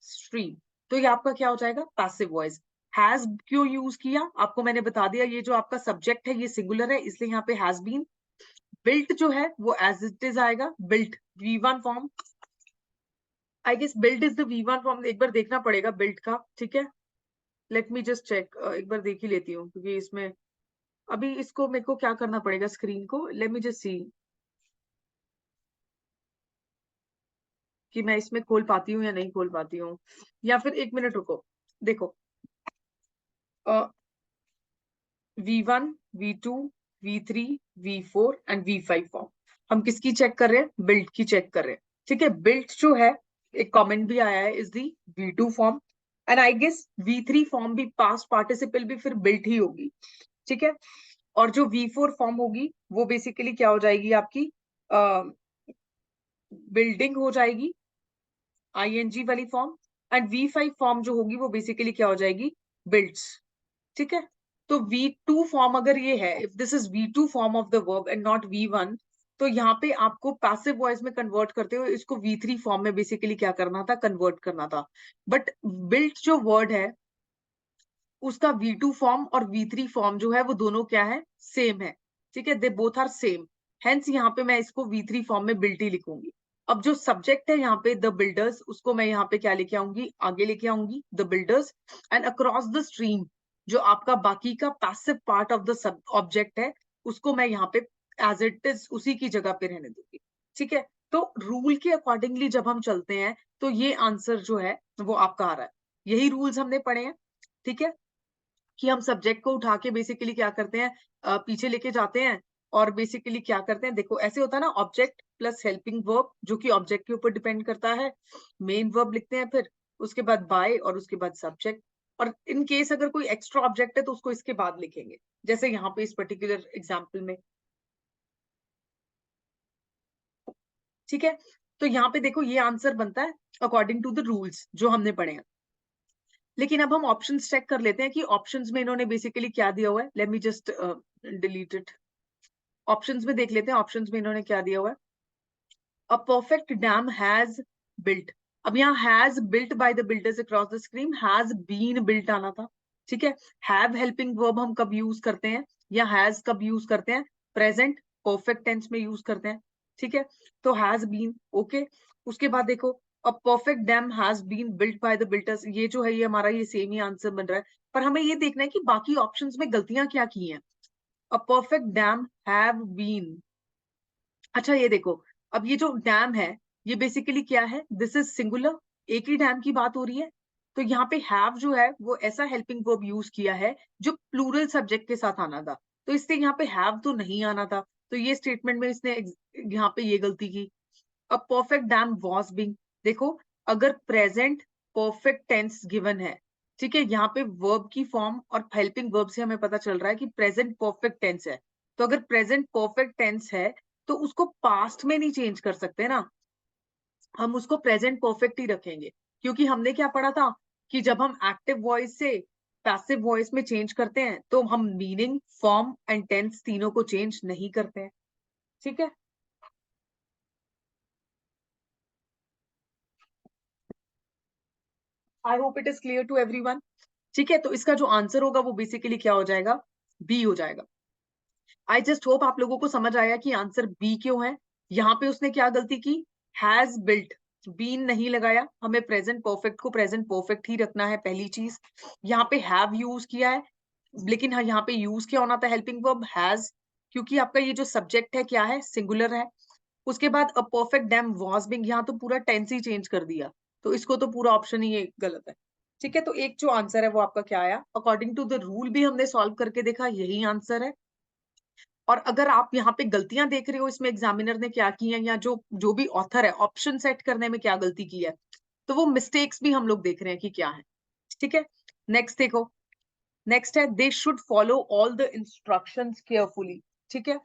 stream. तो ये आपका क्या हो जाएगा, पैसिव वॉइस। हैज क्यों यूज किया, आपको मैंने बता दिया, ये जो आपका सब्जेक्ट है ये सिंगुलर है, इसलिए यहाँ पे हैज बीन। बिल्ट जो है वो एज इट इज आएगा, built V1 form, I guess built is the V1 form, एक बार देखना पड़ेगा बिल्ट का, ठीक है, लेट मी जस्ट चेक, एक बार देख ही लेती हूँ, क्योंकि इसमें अभी इसको मेरे को क्या करना पड़ेगा, स्क्रीन को, लेट मी जस्ट सी कि मैं इसमें खोल पाती हूँ या नहीं खोल पाती हूँ, या फिर एक मिनट रुको, देखो, V1, V2, V3, V4 and V5 form, हम किसकी चेक कर रहे हैं, बिल्ट की चेक कर रहे हैं, ठीक है। बिल्ट जो है, एक कमेंट भी आया है, is the V2 form, and I guess V3 form भी पास्ट पार्टिसिपल भी फिर बिल्ट ही होगी, ठीक है। और जो V4 फॉर्म होगी वो बेसिकली क्या हो जाएगी आपकी, बिल्डिंग हो जाएगी, ING वाली फॉर्म, एंड V5 फॉर्म जो होगी वो बेसिकली क्या हो जाएगी, बिल्ट्स, ठीक है। तो V2 फॉर्म अगर ये है, if this is V2 form of the verb and not V1, तो यहाँ पे आपको पैसिव वॉइस में कन्वर्ट करते हुए इसको V3 फॉर्म में बेसिकली क्या करना था, कन्वर्ट करना था। बट बिल्ट जो वर्ड है उसका V2 फॉर्म और V3 फॉर्म जो है वो दोनों क्या है, सेम है, ठीक है, they both are same, hence यहाँ पे मैं इसको V3 फॉर्म में बिल्ट ही लिखूंगी। अब जो सब्जेक्ट है यहाँ पे द बिल्डर्स, उसको मैं यहाँ पे क्या लेके आऊंगी, आगे लेके आऊंगी the builders, and across the stream जो आपका बाकी का passive part of the sub object है उसको मैं यहाँ पे एज इट इज उसी की जगह पे रहने दूंगी, ठीक है। तो रूल के अकॉर्डिंगली जब हम चलते हैं तो ये आंसर जो है वो आपका आ रहा है, यही रूल्स हमने पढ़े हैं, ठीक है, कि हम सब्जेक्ट को उठा के बेसिकली क्या करते हैं, पीछे लेके जाते हैं, और बेसिकली क्या करते हैं, देखो ऐसे होता है ना, ऑब्जेक्ट प्लस हेल्पिंग वर्ब जो कि ऑब्जेक्ट के ऊपर डिपेंड करता है, मेन वर्ब लिखते हैं, फिर उसके बाद बाय और उसके बाद सब्जेक्ट, और इन केस अगर कोई एक्स्ट्रा ऑब्जेक्ट है तो उसको इसके बाद लिखेंगे, जैसे यहाँ पे इस पर्टिकुलर एग्जाम्पल में, ठीक है। तो यहाँ पे देखो ये आंसर बनता है अकॉर्डिंग टू द रूल्स जो हमने पढ़े हैं। लेकिन अब हम ऑप्शंस चेक कर लेते हैं कि ऑप्शंस में इन्होंने बेसिकली क्या दिया हुआ है, let me just delete it, options में देख लेते हैं, ऑप्शंस में इन्होंने क्या दिया हुआ है, a perfect dam has built, अब यहाँ has built by the builders across the stream, has been built आना था, ठीक है। हैव हेल्पिंग वर्ब हम कब यूज करते हैं, या हैज कब यूज करते हैं, प्रेजेंट परफेक्ट टेंस में यूज करते हैं, ठीक है। तो हैज बीन, ओके, उसके बाद देखो a perfect dam has been built by the builders, ये जो है ये हमारा ये सेम ही आंसर बन रहा है, पर हमें ये देखना है कि बाकी ऑप्शंस में गलतियां क्या की हैं। A perfect dam have been, अच्छा ये देखो, अब ये जो डैम है ये बेसिकली क्या है, दिस इज सिंगुलर, एक ही डैम की बात हो रही है, तो यहाँ पे हैव जो है वो ऐसा हेल्पिंग वर्ब यूज किया है जो प्लूरल सब्जेक्ट के साथ आना था, तो इससे यहाँ पे हैव तो नहीं आना था, तो ये स्टेटमेंट में इसने यहाँ पे ये गलती की। अब परफेक्ट डैम वॉज बीइंग, देखो अगर प्रेजेंट परफेक्ट टेंस गिवन है, ठीक है, यहाँ पे वर्ब की फॉर्म और हेल्पिंग वर्ब से हमें पता चल रहा है कि प्रेजेंट परफेक्ट टेंस है, तो अगर प्रेजेंट परफेक्ट टेंस है तो उसको पास्ट में नहीं चेंज कर सकते ना, हम उसको प्रेजेंट परफेक्ट ही रखेंगे, क्योंकि हमने क्या पढ़ा था कि जब हम एक्टिव वॉइस से पैसिव वॉइस में चेंज करते हैं तो हम मीनिंग, फॉर्म एंड टेंस तीनों को चेंज नहीं करते हैं, ठीक है। I hope it is clear to everyone, ठीक है। तो इसका जो आंसर होगा वो बेसिकली क्या हो जाएगा, बी हो जाएगा। आई जस्ट होप आप लोगों को समझ आया कि आंसर बी क्यों है। यहाँ पे उसने क्या गलती की, हैज बिल्ट, बीन नहीं लगाया, हमें प्रेजेंट परफेक्ट को प्रेजेंट परफेक्ट ही रखना है, पहली चीज। यहाँ पे हैव यूज किया है, लेकिन हाँ यहाँ पे यूज क्या होना था, हेल्पिंग वर्ब हैज, क्योंकि आपका ये जो सब्जेक्ट है क्या है, सिंगुलर है। उसके बाद अ परफेक्ट डैम वाज बीइंग, यहाँ तो पूरा टेंस ही चेंज कर दिया, तो इसको तो पूरा ऑप्शन ही ये गलत है, ठीक है। तो एक जो आंसर है वो आपका क्या आया, अकॉर्डिंग टू द रूल भी हमने सॉल्व करके देखा, यही आंसर है। और अगर आप यहाँ पे गलतियां देख रहे हो इसमें एग्जामिनर ने क्या की है, या जो जो भी ऑथर है ऑप्शन सेट करने में क्या गलती की है, तो वो मिस्टेक्स भी हम लोग देख रहे हैं कि क्या है, ठीक है। नेक्स्ट देखो, नेक्स्ट है they should follow all the instructions carefully, ठीक है,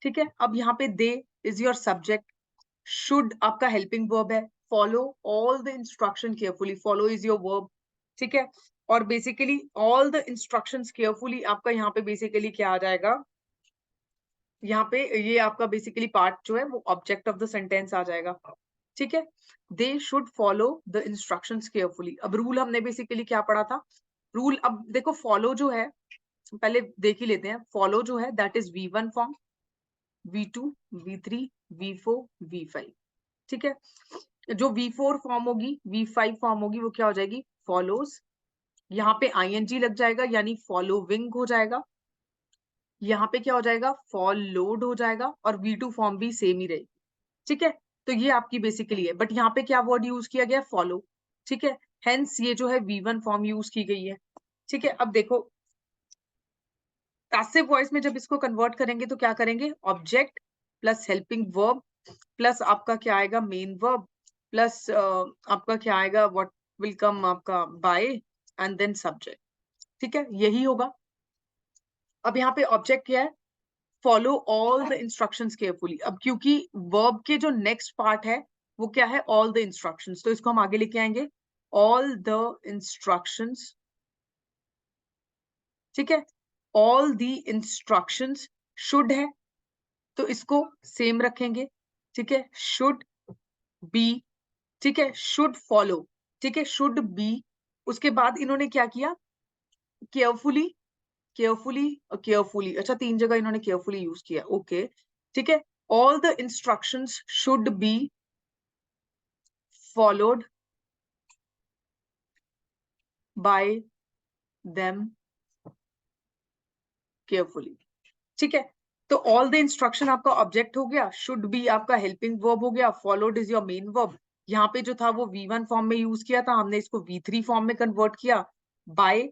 ठीक है। अब यहाँ पे दे इज योर सब्जेक्ट, शुड आपका हेल्पिंग वर्ब है, follow all the instruction carefully, follow is your verb, ठीक है। और basically all the instructions carefully आपका यहाँ पे बेसिकली क्या आ जाएगा, यहाँ पे ये आपका बेसिकली पार्ट जो है वो ऑब्जेक्ट ऑफ द सेंटेंस आ जाएगा, ठीक है। They should follow the instructions carefully. अब रूल हमने बेसिकली क्या पढ़ा था, रूल अब देखो फॉलो जो है पहले देख ही लेते हैं। फॉलो जो है that is V1 form, V2, V3, V4, V5, ठीक है। जो V4 फॉर्म होगी, V5 फॉर्म होगी, वो क्या हो जाएगी, फॉलोज। यहाँ पे ING लग जाएगा यानी फॉलोविंग हो जाएगा। यहाँ पे क्या हो जाएगा, फॉलोड हो जाएगा, और V2 फॉर्म भी सेम ही रहेगी, ठीक है। तो ये आपकी बेसिकली है, बट यहाँ पे क्या वर्ड यूज किया गया, फॉलो, ठीक है। हेंस ये जो है V1 फॉर्म यूज की गई है, ठीक है। अब देखो पैसिव वॉइस में जब इसको कन्वर्ट करेंगे तो क्या करेंगे, object plus helping verb plus आपका क्या आएगा, मेन वर्ब प्लस आपका क्या आएगा, व्हाट विल कम आपका बाय एंड देन सब्जेक्ट, ठीक है, यही होगा। अब यहाँ पे ऑब्जेक्ट क्या है, follow all the instructions carefully. अब क्योंकि वर्ब के जो नेक्स्ट पार्ट है वो क्या है, ऑल द इंस्ट्रक्शंस, तो इसको हम आगे लेके आएंगे, ऑल द इंस्ट्रक्शंस, ठीक है। ऑल द इंस्ट्रक्शंस शुड है तो इसको सेम रखेंगे, ठीक है, शुड बी, ठीक है, शुड फॉलो, ठीक है, शुड बी। उसके बाद इन्होंने क्या किया, केयरफुली, केयरफुली, केयरफुली, अच्छा 3 जगह इन्होंने केयरफुली यूज किया, ओके, ठीक है। All the instructions should be followed by them carefully, ठीक है। तो ऑल द इंस्ट्रक्शन आपका ऑब्जेक्ट हो गया, शुड बी आपका हेल्पिंग वर्ब हो गया, followed is your main verb. यहाँ पे जो था वो V1 फॉर्म में यूज किया था, हमने इसको V3 फॉर्म में कन्वर्ट किया, बाय,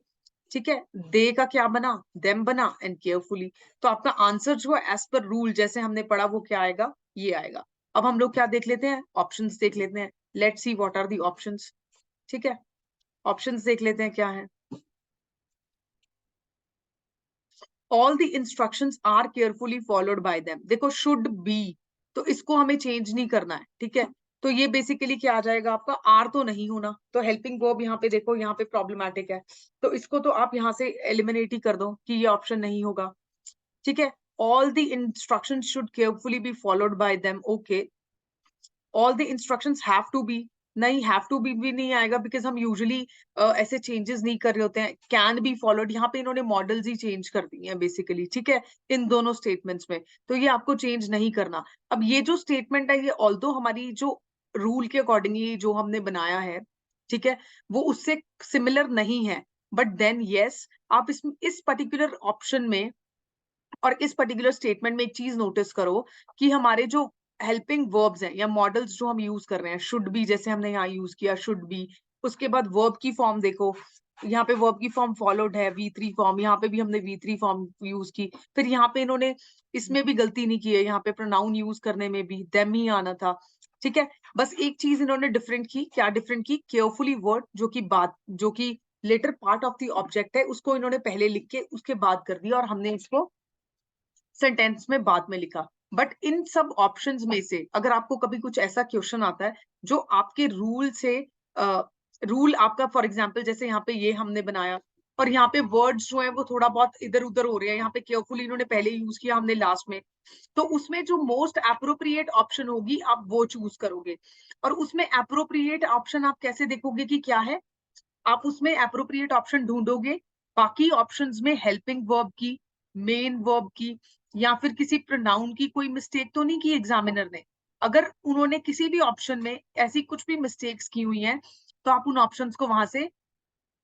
ठीक है। दे का क्या बना, देम बना, एंड केयरफुली। तो आपका आंसर जो है एज पर रूल जैसे हमने पढ़ा वो क्या आएगा, ये आएगा। अब हम लोग क्या देख लेते हैं, ऑप्शंस देख लेते हैं, let's see what are the options, ठीक है। ऑप्शंस देख लेते हैं क्या है, all the instructions are carefully followed by them. देखो शुड बी, तो इसको हमें चेंज नहीं करना है, ठीक है। तो ये बेसिकली क्या आ जाएगा आपका, आर तो नहीं होना, तो हेल्पिंग वर्ब यहाँ पे देखो, यहाँ पे प्रॉब्लमैटिक है, तो इसको तो आप यहाँ से एलिमिनेट ही कर दो कि ये ऑप्शन नहीं होगा, ठीक है। All the instructions should carefully be followed by them, okay. All the instructions have to be, नहीं हैव टू बी भी नहीं आएगा, बिकॉज हम यूजुअली ऐसे चेंजेस नहीं कर रहे होते हैं। कैन बी फॉलोड, यहाँ पे इन्होंने मॉडल्स ही चेंज कर दी हैं बेसिकली, ठीक है, इन दोनों स्टेटमेंट्स में, तो ये आपको चेंज नहीं करना। अब ये जो स्टेटमेंट है ये ऑल्दो हमारी जो रूल के अकॉर्डिंगली जो हमने बनाया है, ठीक है, वो उससे सिमिलर नहीं है, बट देन यस आप इस पर्टिकुलर ऑप्शन में और इस पर्टिकुलर स्टेटमेंट में एक चीज नोटिस करो कि हमारे जो हेल्पिंग वर्ब्स हैं या मॉडल्स जो हम यूज कर रहे हैं, शुड बी जैसे हमने यहाँ यूज किया, शुड बी। उसके बाद वर्ब की फॉर्म देखो, यहाँ पे वर्ब की फॉर्म फॉलोड है, V3 फॉर्म, यहाँ पे भी हमने V3 फॉर्म यूज की। फिर यहाँ पे इन्होंने इसमें भी गलती नहीं की है, यहाँ पे प्रोनाउन यूज करने में भी देम ही आना था, ठीक है। बस एक चीज इन्होंने डिफरेंट की, क्या डिफरेंट की, केयरफुली वर्ड जो कि बात जो कि latter part of the object है उसको इन्होंने पहले लिख के उसके बाद कर दिया और हमने इसको सेंटेंस में बाद में लिखा। बट इन सब ऑप्शंस में से अगर आपको कभी कुछ ऐसा क्वेश्चन आता है जो आपके रूल से रूल आपका फॉर एग्जांपल जैसे यहाँ पे ये हमने बनाया और यहाँ पे वर्ड्स जो है वो थोड़ा बहुत इधर उधर हो रहे हैं, यहाँ पे केयरफुली इन्होंने पहले यूज किया, हमने लास्ट में, तो उसमें जो मोस्ट अप्रोप्रिएट ऑप्शन होगी आप वो चूज करोगे। और उसमें अप्रोप्रिएट ऑप्शन आप कैसे देखोगे कि क्या है, आप उसमें अप्रोप्रिएट ऑप्शन ढूंढोगे बाकी ऑप्शंस में हेल्पिंग वर्ब की, मेन वर्ब की, या फिर किसी प्रोनाउन की कोई मिस्टेक तो नहीं की एग्जामिनर ने। अगर उन्होंने किसी भी ऑप्शन में ऐसी कुछ भी मिस्टेक्स की हुई हैं तो आप उन ऑप्शंस को वहां से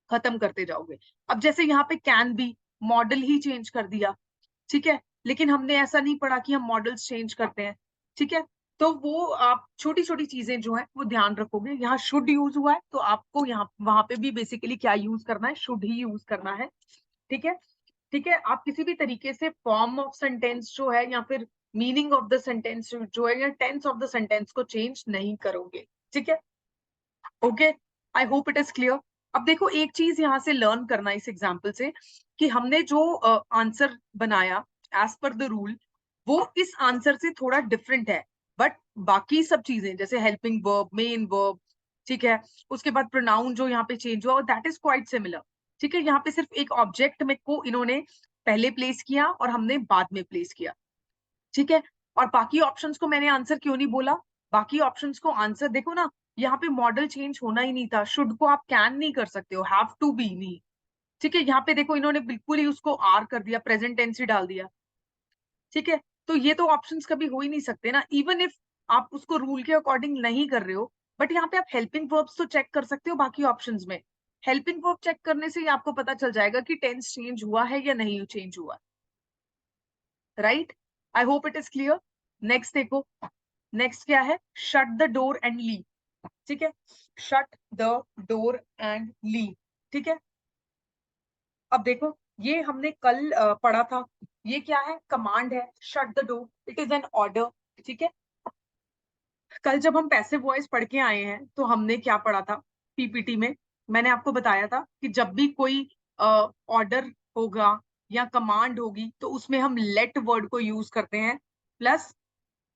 खत्म करते जाओगे। अब जैसे यहाँ पे can be model he change कर दिया, ठीक है, लेकिन हमने ऐसा नहीं पढ़ा कि हम मॉडल्स चेंज करते हैं, ठीक है। तो वो आप छोटी छोटी चीजें जो है वो ध्यान रखोगे। यहाँ शुड यूज हुआ है तो आपको यहाँ वहां पे भी बेसिकली क्या यूज करना है, शुड ही यूज करना है, ठीक है, ठीक है। आप किसी भी तरीके से फॉर्म ऑफ सेंटेंस जो है या फिर मीनिंग ऑफ द सेंटेंस जो है या टेंस ऑफ द सेंटेंस को चेंज नहीं करोगे, ठीक है, okay. I hope it is clear. अब देखो एक चीज यहाँ से लर्न करना इस एग्जाम्पल से कि हमने जो आंसर बनाया एज पर द रूल वो इस आंसर से थोड़ा डिफरेंट है, बट बाकी सब चीजें जैसे हेल्पिंग वर्ब, मेन वर्ब, ठीक है, उसके बाद प्रोनाउन जो यहाँ पे चेंज हुआ दैट इज क्वाइट सिमिलर। ठीक है, यहाँ पे सिर्फ एक ऑब्जेक्ट में को इन्होंने पहले प्लेस किया और हमने बाद में प्लेस किया। ठीक है, और बाकी ऑप्शंस को मैंने आंसर क्यों नहीं बोला? बाकी ऑप्शंस को आंसर देखो ना, यहाँ पे मॉडल चेंज होना ही नहीं था। शुड को आप कैन नहीं कर सकते हो, हैव टू बी नहीं। ठीक है, यहाँ पे देखो इन्होंने बिल्कुल ही उसको आर कर दिया, प्रेजेंट टेंस ही डाल दिया। ठीक है, तो ये तो ऑप्शंस कभी हो ही नहीं सकते ना, इवन इफ आप उसको रूल के अकॉर्डिंग नहीं कर रहे हो। बट यहाँ पे आप हेल्पिंग वर्ब्स तो चेक कर सकते हो बाकी ऑप्शंस में। हेल्पिंग वर्ब चेक करने से ही आपको पता चल जाएगा कि टेंस चेंज हुआ है या नहीं चेंज हुआ। Right, I hope it is clear. Next देखो, नेक्स्ट क्या है? Shut the door and leave. ठीक है, shut the door and leave. ठीक है, अब देखो ये हमने कल पढ़ा था। ये क्या है? कमांड है, shut the door, it is an order. ठीक है, कल जब हम पैसिव वॉइस पढ़ के आए हैं तो हमने क्या पढ़ा था पीपीटी में? मैंने आपको बताया था कि जब भी कोई ऑर्डर होगा या कमांड होगी तो उसमें हम लेट वर्ड को यूज करते हैं, प्लस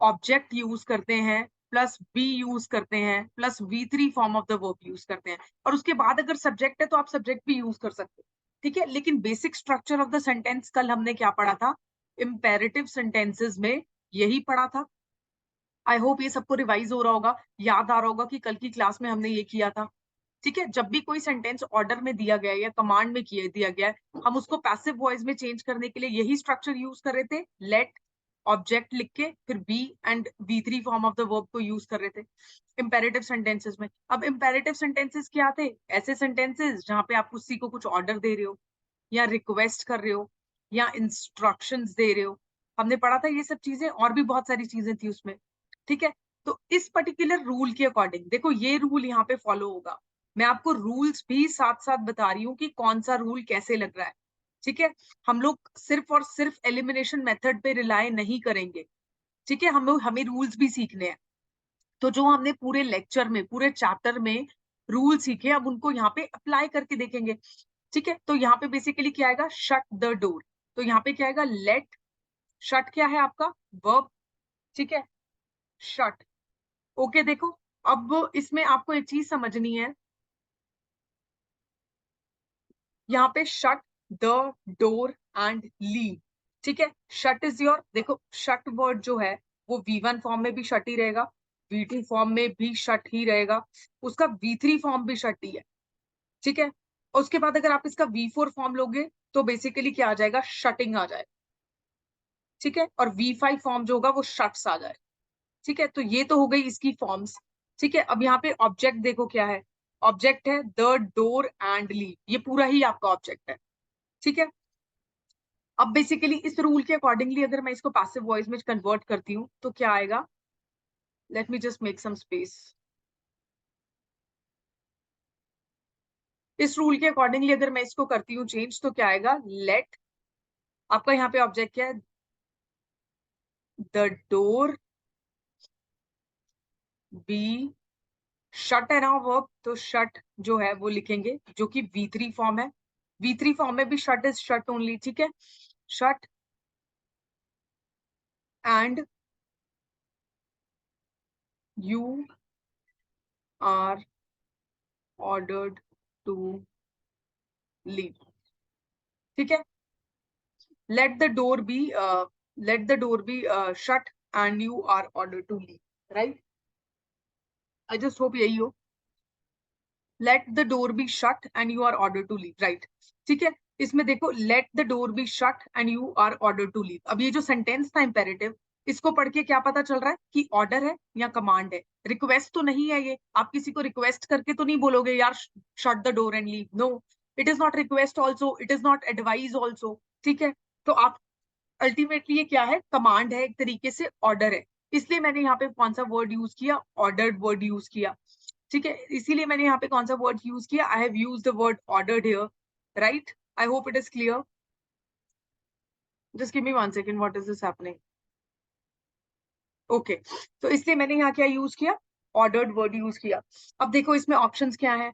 ऑब्जेक्ट यूज करते हैं, प्लस बी यूज करते हैं, plus V3 form of the verb use करते हैं, और उसके बाद अगर सब्जेक्ट है तो आप सब्जेक्ट भी यूज कर सकते हो। ठीक है, लेकिन basic structure of the sentence कल हमने क्या पढ़ा था? इंपेरेटिव सेंटेंसेस में यही पढ़ा था। आई होप ये सबको रिवाइज हो रहा होगा, याद आ रहा होगा कि कल की क्लास में हमने ये किया था। ठीक है, जब भी कोई सेंटेंस ऑर्डर में दिया गया है या कमांड में किया दिया गया है, हम उसको पैसिव वॉइस में चेंज करने के लिए यही स्ट्रक्चर यूज कर रहे थे। लेट ऑब्जेक्ट लिख के फिर be and V3 form of the verb को यूज कर रहे थे इंपेरेटिव सेंटेंसेस में। अब इंपेरेटिव सेंटेंसेस क्या थे? ऐसे सेंटेंसेस जहां पे आप किसी को कुछ ऑर्डर दे रहे हो या रिक्वेस्ट कर रहे हो या इंस्ट्रक्शंस दे रहे हो। हमने पढ़ा था ये सब चीजें, और भी बहुत सारी चीजें थी उसमें। ठीक है, तो इस पर्टिकुलर रूल के अकॉर्डिंग देखो ये रूल यहाँ पे फॉलो होगा। मैं आपको रूल्स भी साथ साथ बता रही हूँ कि कौन सा रूल कैसे लग रहा है। ठीक है, हम लोग सिर्फ और सिर्फ एलिमिनेशन मेथड पे रिलाय नहीं करेंगे। ठीक है, हम लोग, हमें रूल्स भी सीखने हैं। तो जो हमने पूरे लेक्चर में, पूरे चैप्टर में रूल सीखे, अब उनको यहाँ पे अप्लाई करके देखेंगे। ठीक है, तो यहाँ पे बेसिकली क्या आएगा? Shut the door. तो यहाँ पे क्या आएगा? लेट, शट क्या है आपका? वर्ब। ठीक है, शट। ओके, देखो अब इसमें आपको एक चीज समझनी है, यहाँ पे shut the door and leave. ठीक है, शट इज योर, देखो शट वर्ड जो है वो V1 फॉर्म में भी शट ही रहेगा, V2 फॉर्म में भी शट ही रहेगा, उसका V3 फॉर्म भी शट ही है। ठीक है, और उसके बाद अगर आप इसका V4 फॉर्म लोगे तो बेसिकली क्या आ जाएगा? शटिंग आ जाएगा। ठीक है, और V5 फॉर्म जो होगा वो शट्स आ जाएगा। ठीक है, तो ये तो हो गई इसकी फॉर्म्स। ठीक है, अब यहाँ पे ऑब्जेक्ट देखो क्या है? ऑब्जेक्ट है द डोर एंड लीव, ये पूरा ही आपका ऑब्जेक्ट है। ठीक है, अब बेसिकली इस रूल के अकॉर्डिंगली अगर मैं इसको पैसिव वॉइस में कन्वर्ट करती हूँ तो क्या आएगा? Let me just make some space. इस रूल के अकॉर्डिंगली अगर मैं इसको करती हूँ चेंज तो क्या आएगा? लेट, आपका यहाँ पे ऑब्जेक्ट क्या है? द डोर बी शट है ना वर्ब, तो शट जो है वो लिखेंगे जो कि V3 फॉर्म है। V3 फॉर्म में भी शट इज शट ओनली। ठीक है, shut and you are ordered to leave. ठीक है, let the door be shut and you are ordered to leave, right? I just hope यही हो। let the door be shut and you are ordered to leave, right? ठीक है, इसमें देखो let the door be shut and you are ordered to leave। अब ये जो sentence था इंपेरेटिव, इसको पढ़ के क्या पता चल रहा है कि ऑर्डर है या कमांड है? रिक्वेस्ट तो नहीं है ये, आप किसी को रिक्वेस्ट करके तो नहीं बोलोगे यार shut the door and leave. No, it is not request also, it is not advise also. ठीक है, तो आप अल्टीमेटली ये क्या है? कमांड है, एक तरीके से ऑर्डर है। इसलिए मैंने यहाँ पे कौन सा वर्ड यूज किया? ऑर्डर्ड वर्ड यूज किया। ठीक है, इसीलिए मैंने यहाँ पे कौन सा वर्ड यूज किया? I have used the word ordered here, right? I hope it is clear. Just give me 1 second, what is this happening? Okay, तो इसलिए मैंने यहाँ क्या यूज किया? ऑर्डर्ड वर्ड यूज किया। अब देखो इसमें ऑप्शंस क्या है,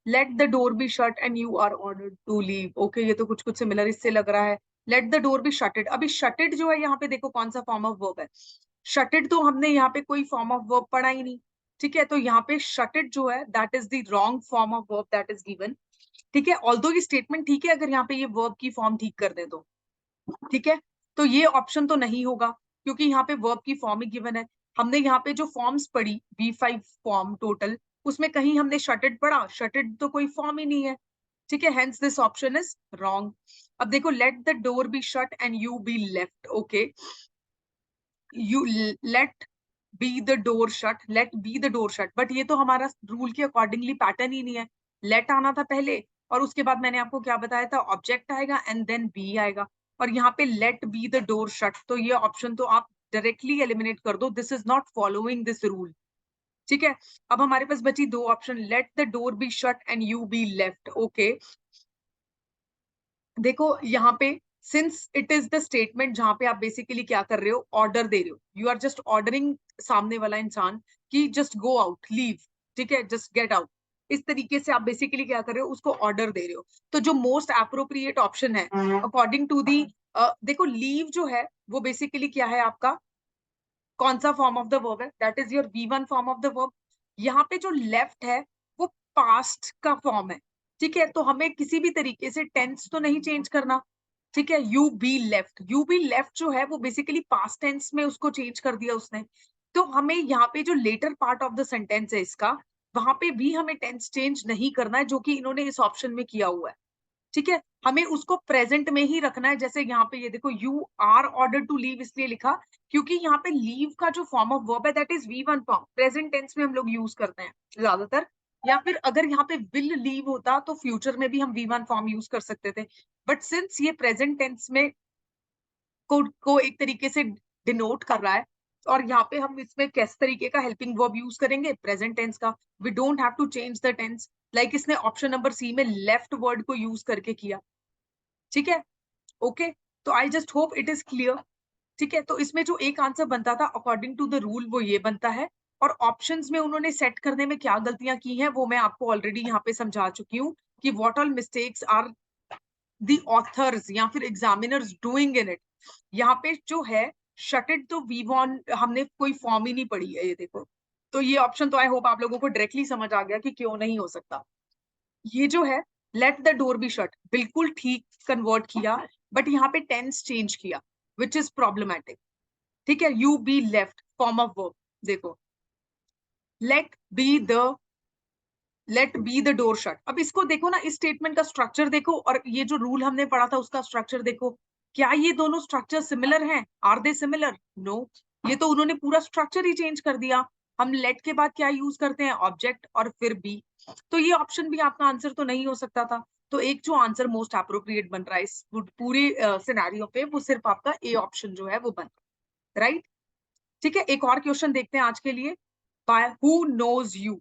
let the door be shut and you are ordered to leave. Okay, ये तो कुछ कुछ सिमिलर इससे लग रहा है। Let the door be shutted, अभी शटेड जो है यहाँ पे देखो कौन सा फॉर्म ऑफ वर्ब है, शटेड तो हमने यहाँ पे कोई फॉर्म ऑफ वर्ब पढ़ा ही नहीं। ठीक है, तो यहाँ पे शटेड जो है that is the wrong form of verb that is given. ठीक है, ऑल्दो ये स्टेटमेंट ठीक है अगर यहाँ पे ये वर्ब की फॉर्म ठीक कर दे तो। ठीक है, तो ये ऑप्शन तो नहीं होगा क्योंकि यहाँ पे वर्ब की फॉर्म ही गिवन है। हमने यहाँ पे जो फॉर्म्स पढ़ी V5 फॉर्म टोटल, उसमें कहीं हमने शटेड पढ़ा, शटेड तो कोई फॉर्म ही नहीं है। ठीक है, hence this option is wrong. अब देखो let the door be shut and you be left. Okay, you let be the door shut, let be the door shut, but ये तो हमारा रूल के अकॉर्डिंगली पैटर्न ही नहीं है। लेट आना था पहले और उसके बाद मैंने आपको क्या बताया था, ऑब्जेक्ट आएगा एंड देन बी आएगा, और यहाँ पे let be the door shut, तो ये ऑप्शन तो आप डायरेक्टली एलिमिनेट कर दो, this is not following this rule. ठीक है, अब हमारे पास बची दो option, let the door be shut and you be left. Okay, देखो यहाँ पे since it is the statement जहां पे आप बेसिकली क्या कर रहे हो, ऑर्डर दे रहे हो, यू आर जस्ट ऑर्डरिंग सामने वाला इंसान कि जस्ट गो आउट, लीव। ठीक है, जस्ट गेट आउट, इस तरीके से आप बेसिकली क्या कर रहे हो, उसको ऑर्डर दे रहे हो। तो जो मोस्ट अप्रोप्रिएट ऑप्शन है अकॉर्डिंग टू दी, देखो लीव जो है वो बेसिकली क्या है आपका, कौन सा फॉर्म ऑफ द वर्ब है, that is your V1 form of the verb. यहाँ पे जो लेफ्ट है वो पास्ट का फॉर्म है। ठीक है, तो हमें किसी भी तरीके से टेंस तो नहीं चेंज करना। ठीक है, you be left, you be left जो है वो बेसिकली पास्ट टेंस में उसको चेंज कर दिया उसने। तो हमें यहाँ पे जो latter part of the sentence है इसका, वहां पे भी हमें टेंस चेंज नहीं करना है जो कि इन्होंने इस ऑप्शन में किया हुआ है। ठीक है, हमें उसको प्रेजेंट में ही रखना है। जैसे यहाँ पे ये देखो you are order to leave इसलिए लिखा क्योंकि यहाँ पे लीव का जो फॉर्म ऑफ वर्ब है that is V1 form, present tense में हम लोग यूज करते हैं ज्यादातर। या फिर अगर यहाँ पे विल लीव होता तो फ्यूचर में भी हम V1 फॉर्म यूज कर सकते थे, बट सिंस ये प्रेजेंट टेंस में को एक तरीके से डिनोट कर रहा है, और यहाँ पे हम इसमें किस तरीके का हेल्पिंग वर्ब यूज करेंगे, प्रेजेंट टेंस का। We don't have to change the tense, like इसने ऑप्शन नंबर सी में लेफ्ट वर्ड को यूज करके किया। ठीक है, ओके, तो I just hope it is clear. ठीक है, तो इसमें जो एक आंसर बनता था अकॉर्डिंग टू द रूल वो ये बनता है, और ऑप्शंस में उन्होंने सेट करने में क्या गलतियां की हैं वो मैं आपको ऑलरेडी यहाँ पे समझा चुकी हूँ कि what all mistakes are the authors या फिर एग्जामिनर्स डूइंग इन इट। यहाँ पे जो है शटेड तो V1 हमने कोई फॉर्म ही नहीं पढ़ी है, ये देखो। तो ये ऑप्शन तो आई होप आप लोगों को डायरेक्टली समझ आ गया कि क्यों नहीं हो सकता। ये जो है let the door be shut बिल्कुल ठीक कन्वर्ट किया, बट यहाँ पे टेंस चेंज किया विच इज प्रॉब्लमैटिक। ठीक है, you be left form of verb, देखो let be the, let be the door shut. अब इसको देखो ना, इस स्टेटमेंट का स्ट्रक्चर देखो और ये जो रूल हमने पढ़ा था उसका स्ट्रक्चर देखो, क्या ये दोनों स्ट्रक्चर सिमिलर हैं, आर दे सिमिलर, नो। ये तो उन्होंने पूरा स्ट्रक्चर ही चेंज कर दिया। हम लेट के बाद क्या यूज करते हैं, ऑब्जेक्ट और फिर बी, तो ये ऑप्शन भी आपका आंसर तो नहीं हो सकता था। तो एक जो आंसर मोस्ट अप्रोप्रिएट बन रहा है इस पूरे सिनेरियो पे वो सिर्फ आपका ए ऑप्शन जो है वो बन रहा है, राइट। ठीक है, एक और क्वेश्चन देखते हैं आज के लिए, बाय हु नोज यू।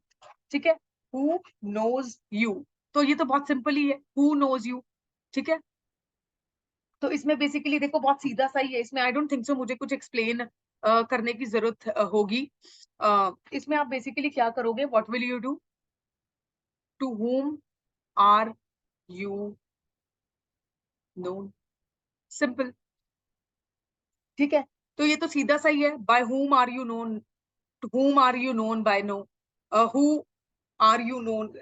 ठीक है, हु नोज यू, तो ये तो बहुत सिंपल ही है, हु नोज यू। ठीक है, तो इसमें बेसिकली देखो बहुत सीधा सा ही है, इसमें आई डोंट थिंक सो मुझे कुछ एक्सप्लेन करने की जरूरत होगी। इसमें आप बेसिकली क्या करोगे, what will you do, to whom are you known, simple. ठीक है, तो ये तो सीधा सा ही है, by whom are you known, to whom are you known by, no, who are you known.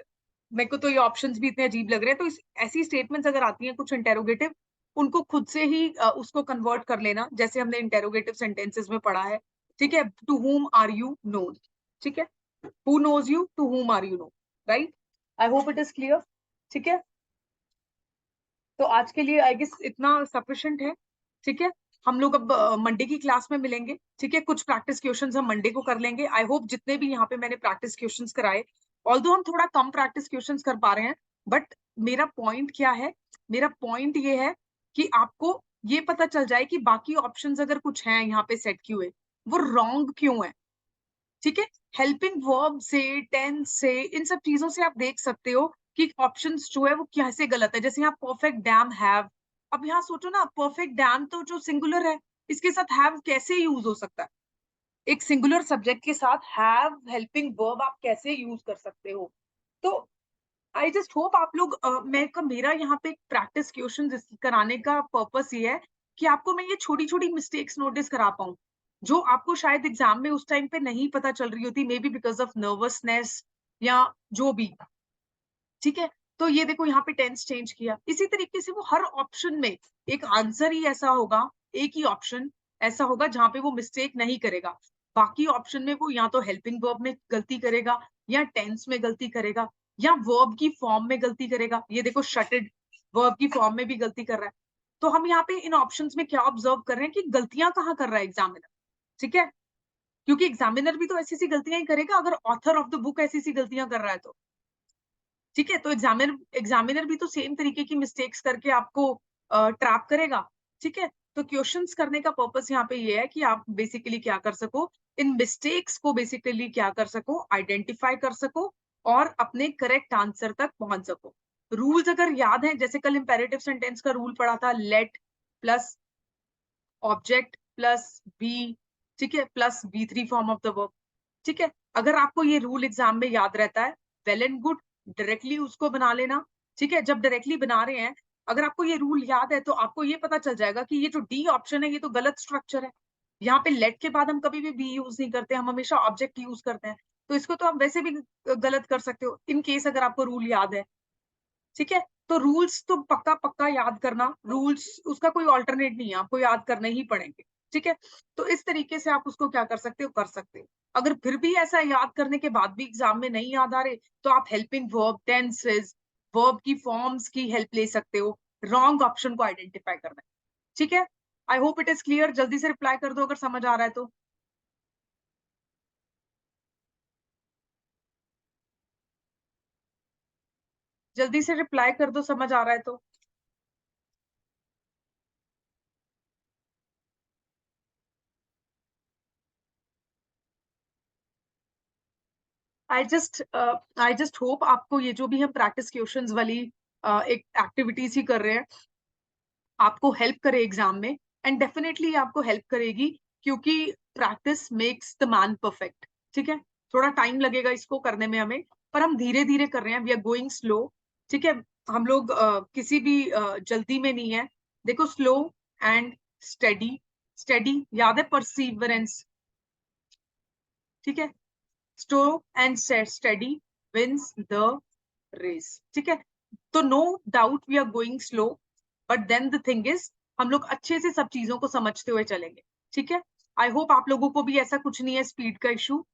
मेरे को तो ये ऑप्शंस भी इतने अजीब लग रहे हैं, तो ऐसी स्टेटमेंट्स अगर आती हैं कुछ इंटेरोगेटिव, उनको खुद से ही उसको कन्वर्ट कर लेना जैसे हमने इंटेरोगेटिव सेंटेंसेस में पढ़ा है। ठीक है, to whom are you known. ठीक है, who knows you, to whom are you known, right. I hope it is clear. ठीक है, तो आज के लिए आई गेस इतना सफिशिएंट है। ठीक है, हम लोग अब मंडे की क्लास में मिलेंगे। ठीक है, कुछ प्रैक्टिस क्वेश्चंस हम मंडे को कर लेंगे। आई होप जितने भी यहाँ पे मैंने प्रैक्टिस क्वेश्चंस कराए, ऑल्दो हम थोड़ा कम प्रैक्टिस क्वेश्चंस कर पा रहे हैं, बट मेरा पॉइंट क्या है, मेरा पॉइंट ये है कि आपको ये पता चल जाए कि बाकी ऑप्शंस अगर कुछ हैं यहाँ पे सेट किए हुए वो रॉन्ग क्यों है। ठीक है, हेल्पिंग वर्ब से, टेंस से, इन सब चीजों से आप देख सकते हो कि ऑप्शंस जो है वो कैसे गलत है। जैसे यहाँ परफेक्ट डैम हैव, अब यहाँ सोचो ना, परफेक्ट डैम तो जो सिंगुलर है इसके साथ हैव कैसे यूज हो सकता है। एक सिंगुलर सब्जेक्ट के साथ हैव हेल्पिंग वर्ब आप कैसे यूज कर सकते हो। तो आई जस्ट होप आप लोग मेरा यहाँ पे प्रैक्टिस क्वेश्चन कराने का पर्पस ये है कि आपको मैं ये छोटी छोटी मिस्टेक्स नोटिस करा पाऊँ जो आपको शायद एग्जाम में उस टाइम पे नहीं पता चल रही होती, may be because of nervousness या जो भी। ठीक है, तो ये देखो यहाँ पे टेंस चेंज किया, इसी तरीके से वो हर ऑप्शन में एक आंसर ही ऐसा होगा, एक ही ऑप्शन ऐसा होगा जहां पे वो मिस्टेक नहीं करेगा। बाकी ऑप्शन में वो या तो हेल्पिंग वर्ब में गलती करेगा, या टेंस में गलती करेगा, या वर्ब की फॉर्म में गलती करेगा। ये देखो शटेड वर्ब की फॉर्म में भी गलती कर रहा है। तो हम यहाँ पे इन ऑप्शंस में क्या ऑब्जर्व कर रहे हैं कि गलतियां कहाँ कर रहा है एग्जामिनर। ठीक है, क्योंकि एग्जामिनर भी तो ऐसी सी गलतियां ही करेगा अगर ऑथर ऑफ द बुक ऐसी सी गलतियां कर रहा है तो। ठीक है, तो एग्जामिनर भी तो सेम तरीके की मिस्टेक्स करके आपको ट्रैप करेगा। ठीक है, तो क्वेश्चंस करने का पर्पस यहाँ पे ये है कि आप बेसिकली क्या कर सको, इन मिस्टेक्स को बेसिकली क्या कर सको, आइडेंटिफाई कर सको और अपने करेक्ट आंसर तक पहुंच सको। रूल्स अगर याद है, जैसे कल इंपेरेटिव सेंटेंस का रूल पढ़ा था, let plus object plus be, ठीक है, प्लस बी3 फॉर्म ऑफ द वर्ब। ठीक है, अगर आपको ये रूल एग्जाम में याद रहता है, वेल एंड गुड, डायरेक्टली उसको बना लेना। ठीक है, जब डायरेक्टली बना रहे हैं, अगर आपको ये रूल याद है तो आपको ये पता चल जाएगा कि ये जो डी ऑप्शन है ये तो गलत स्ट्रक्चर है। यहाँ पे लेट के बाद हम कभी भी बी यूज नहीं करते, हम हमेशा ऑब्जेक्ट यूज करते हैं। तो इसको तो आप वैसे भी गलत कर सकते हो इन केस अगर आपको रूल याद है। ठीक है, तो रूल्स तो पक्का पक्का याद करना, रूल्स उसका कोई ऑल्टरनेट नहीं है, आपको याद करने ही पड़ेंगे। ठीक है, तो इस तरीके से आप उसको क्या कर सकते हो, कर सकते हो। अगर फिर भी ऐसा याद करने के बाद भी एग्जाम में नहीं याद आ रहे, तो आप हेल्पिंग वर्ब, टेंसेस, वर्ब की फॉर्म्स की हेल्प ले सकते हो, रॉन्ग ऑप्शन को आइडेंटिफाई करना है। ठीक है, I hope it is clear. जल्दी से रिप्लाई कर दो अगर समझ आ रहा है तो। जल्दी से रिप्लाई कर दो, समझ आ रहा है तो। आई जस्ट होप आपको ये जो भी हम प्रैक्टिस क्वेश्चंस वाली एक एक्टिविटीज ही कर रहे हैं, आपको हेल्प करे एग्जाम में। एंड डेफिनेटली आपको हेल्प करेगी, क्योंकि practice makes the man perfect. ठीक है, थोड़ा टाइम लगेगा इसको करने में हमें, पर हम धीरे धीरे कर रहे हैं, वी आर गोइंग स्लो। ठीक है, हम लोग किसी भी जल्दी में नहीं है। देखो, स्लो एंड स्टेडी, स्टेडी याद है, परसीवरेंस। ठीक है, slow and steady wins the race. ठीक है, तो no doubt we are going slow, but then the thing is हम लोग अच्छे से सब चीजों को समझते हुए चलेंगे। ठीक है, आई होप आप लोगों को भी ऐसा कुछ नहीं है स्पीड का इशू।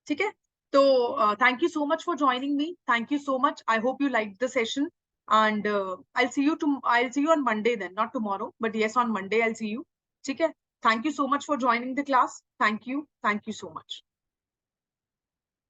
ठीक है, तो thank you so much for joining me, thank you so much, I hope you like the session. And I'll see you on Monday then, not tomorrow, but yes, on Monday I'll see you. ठीक है, thank you so much for joining the class, thank you so much.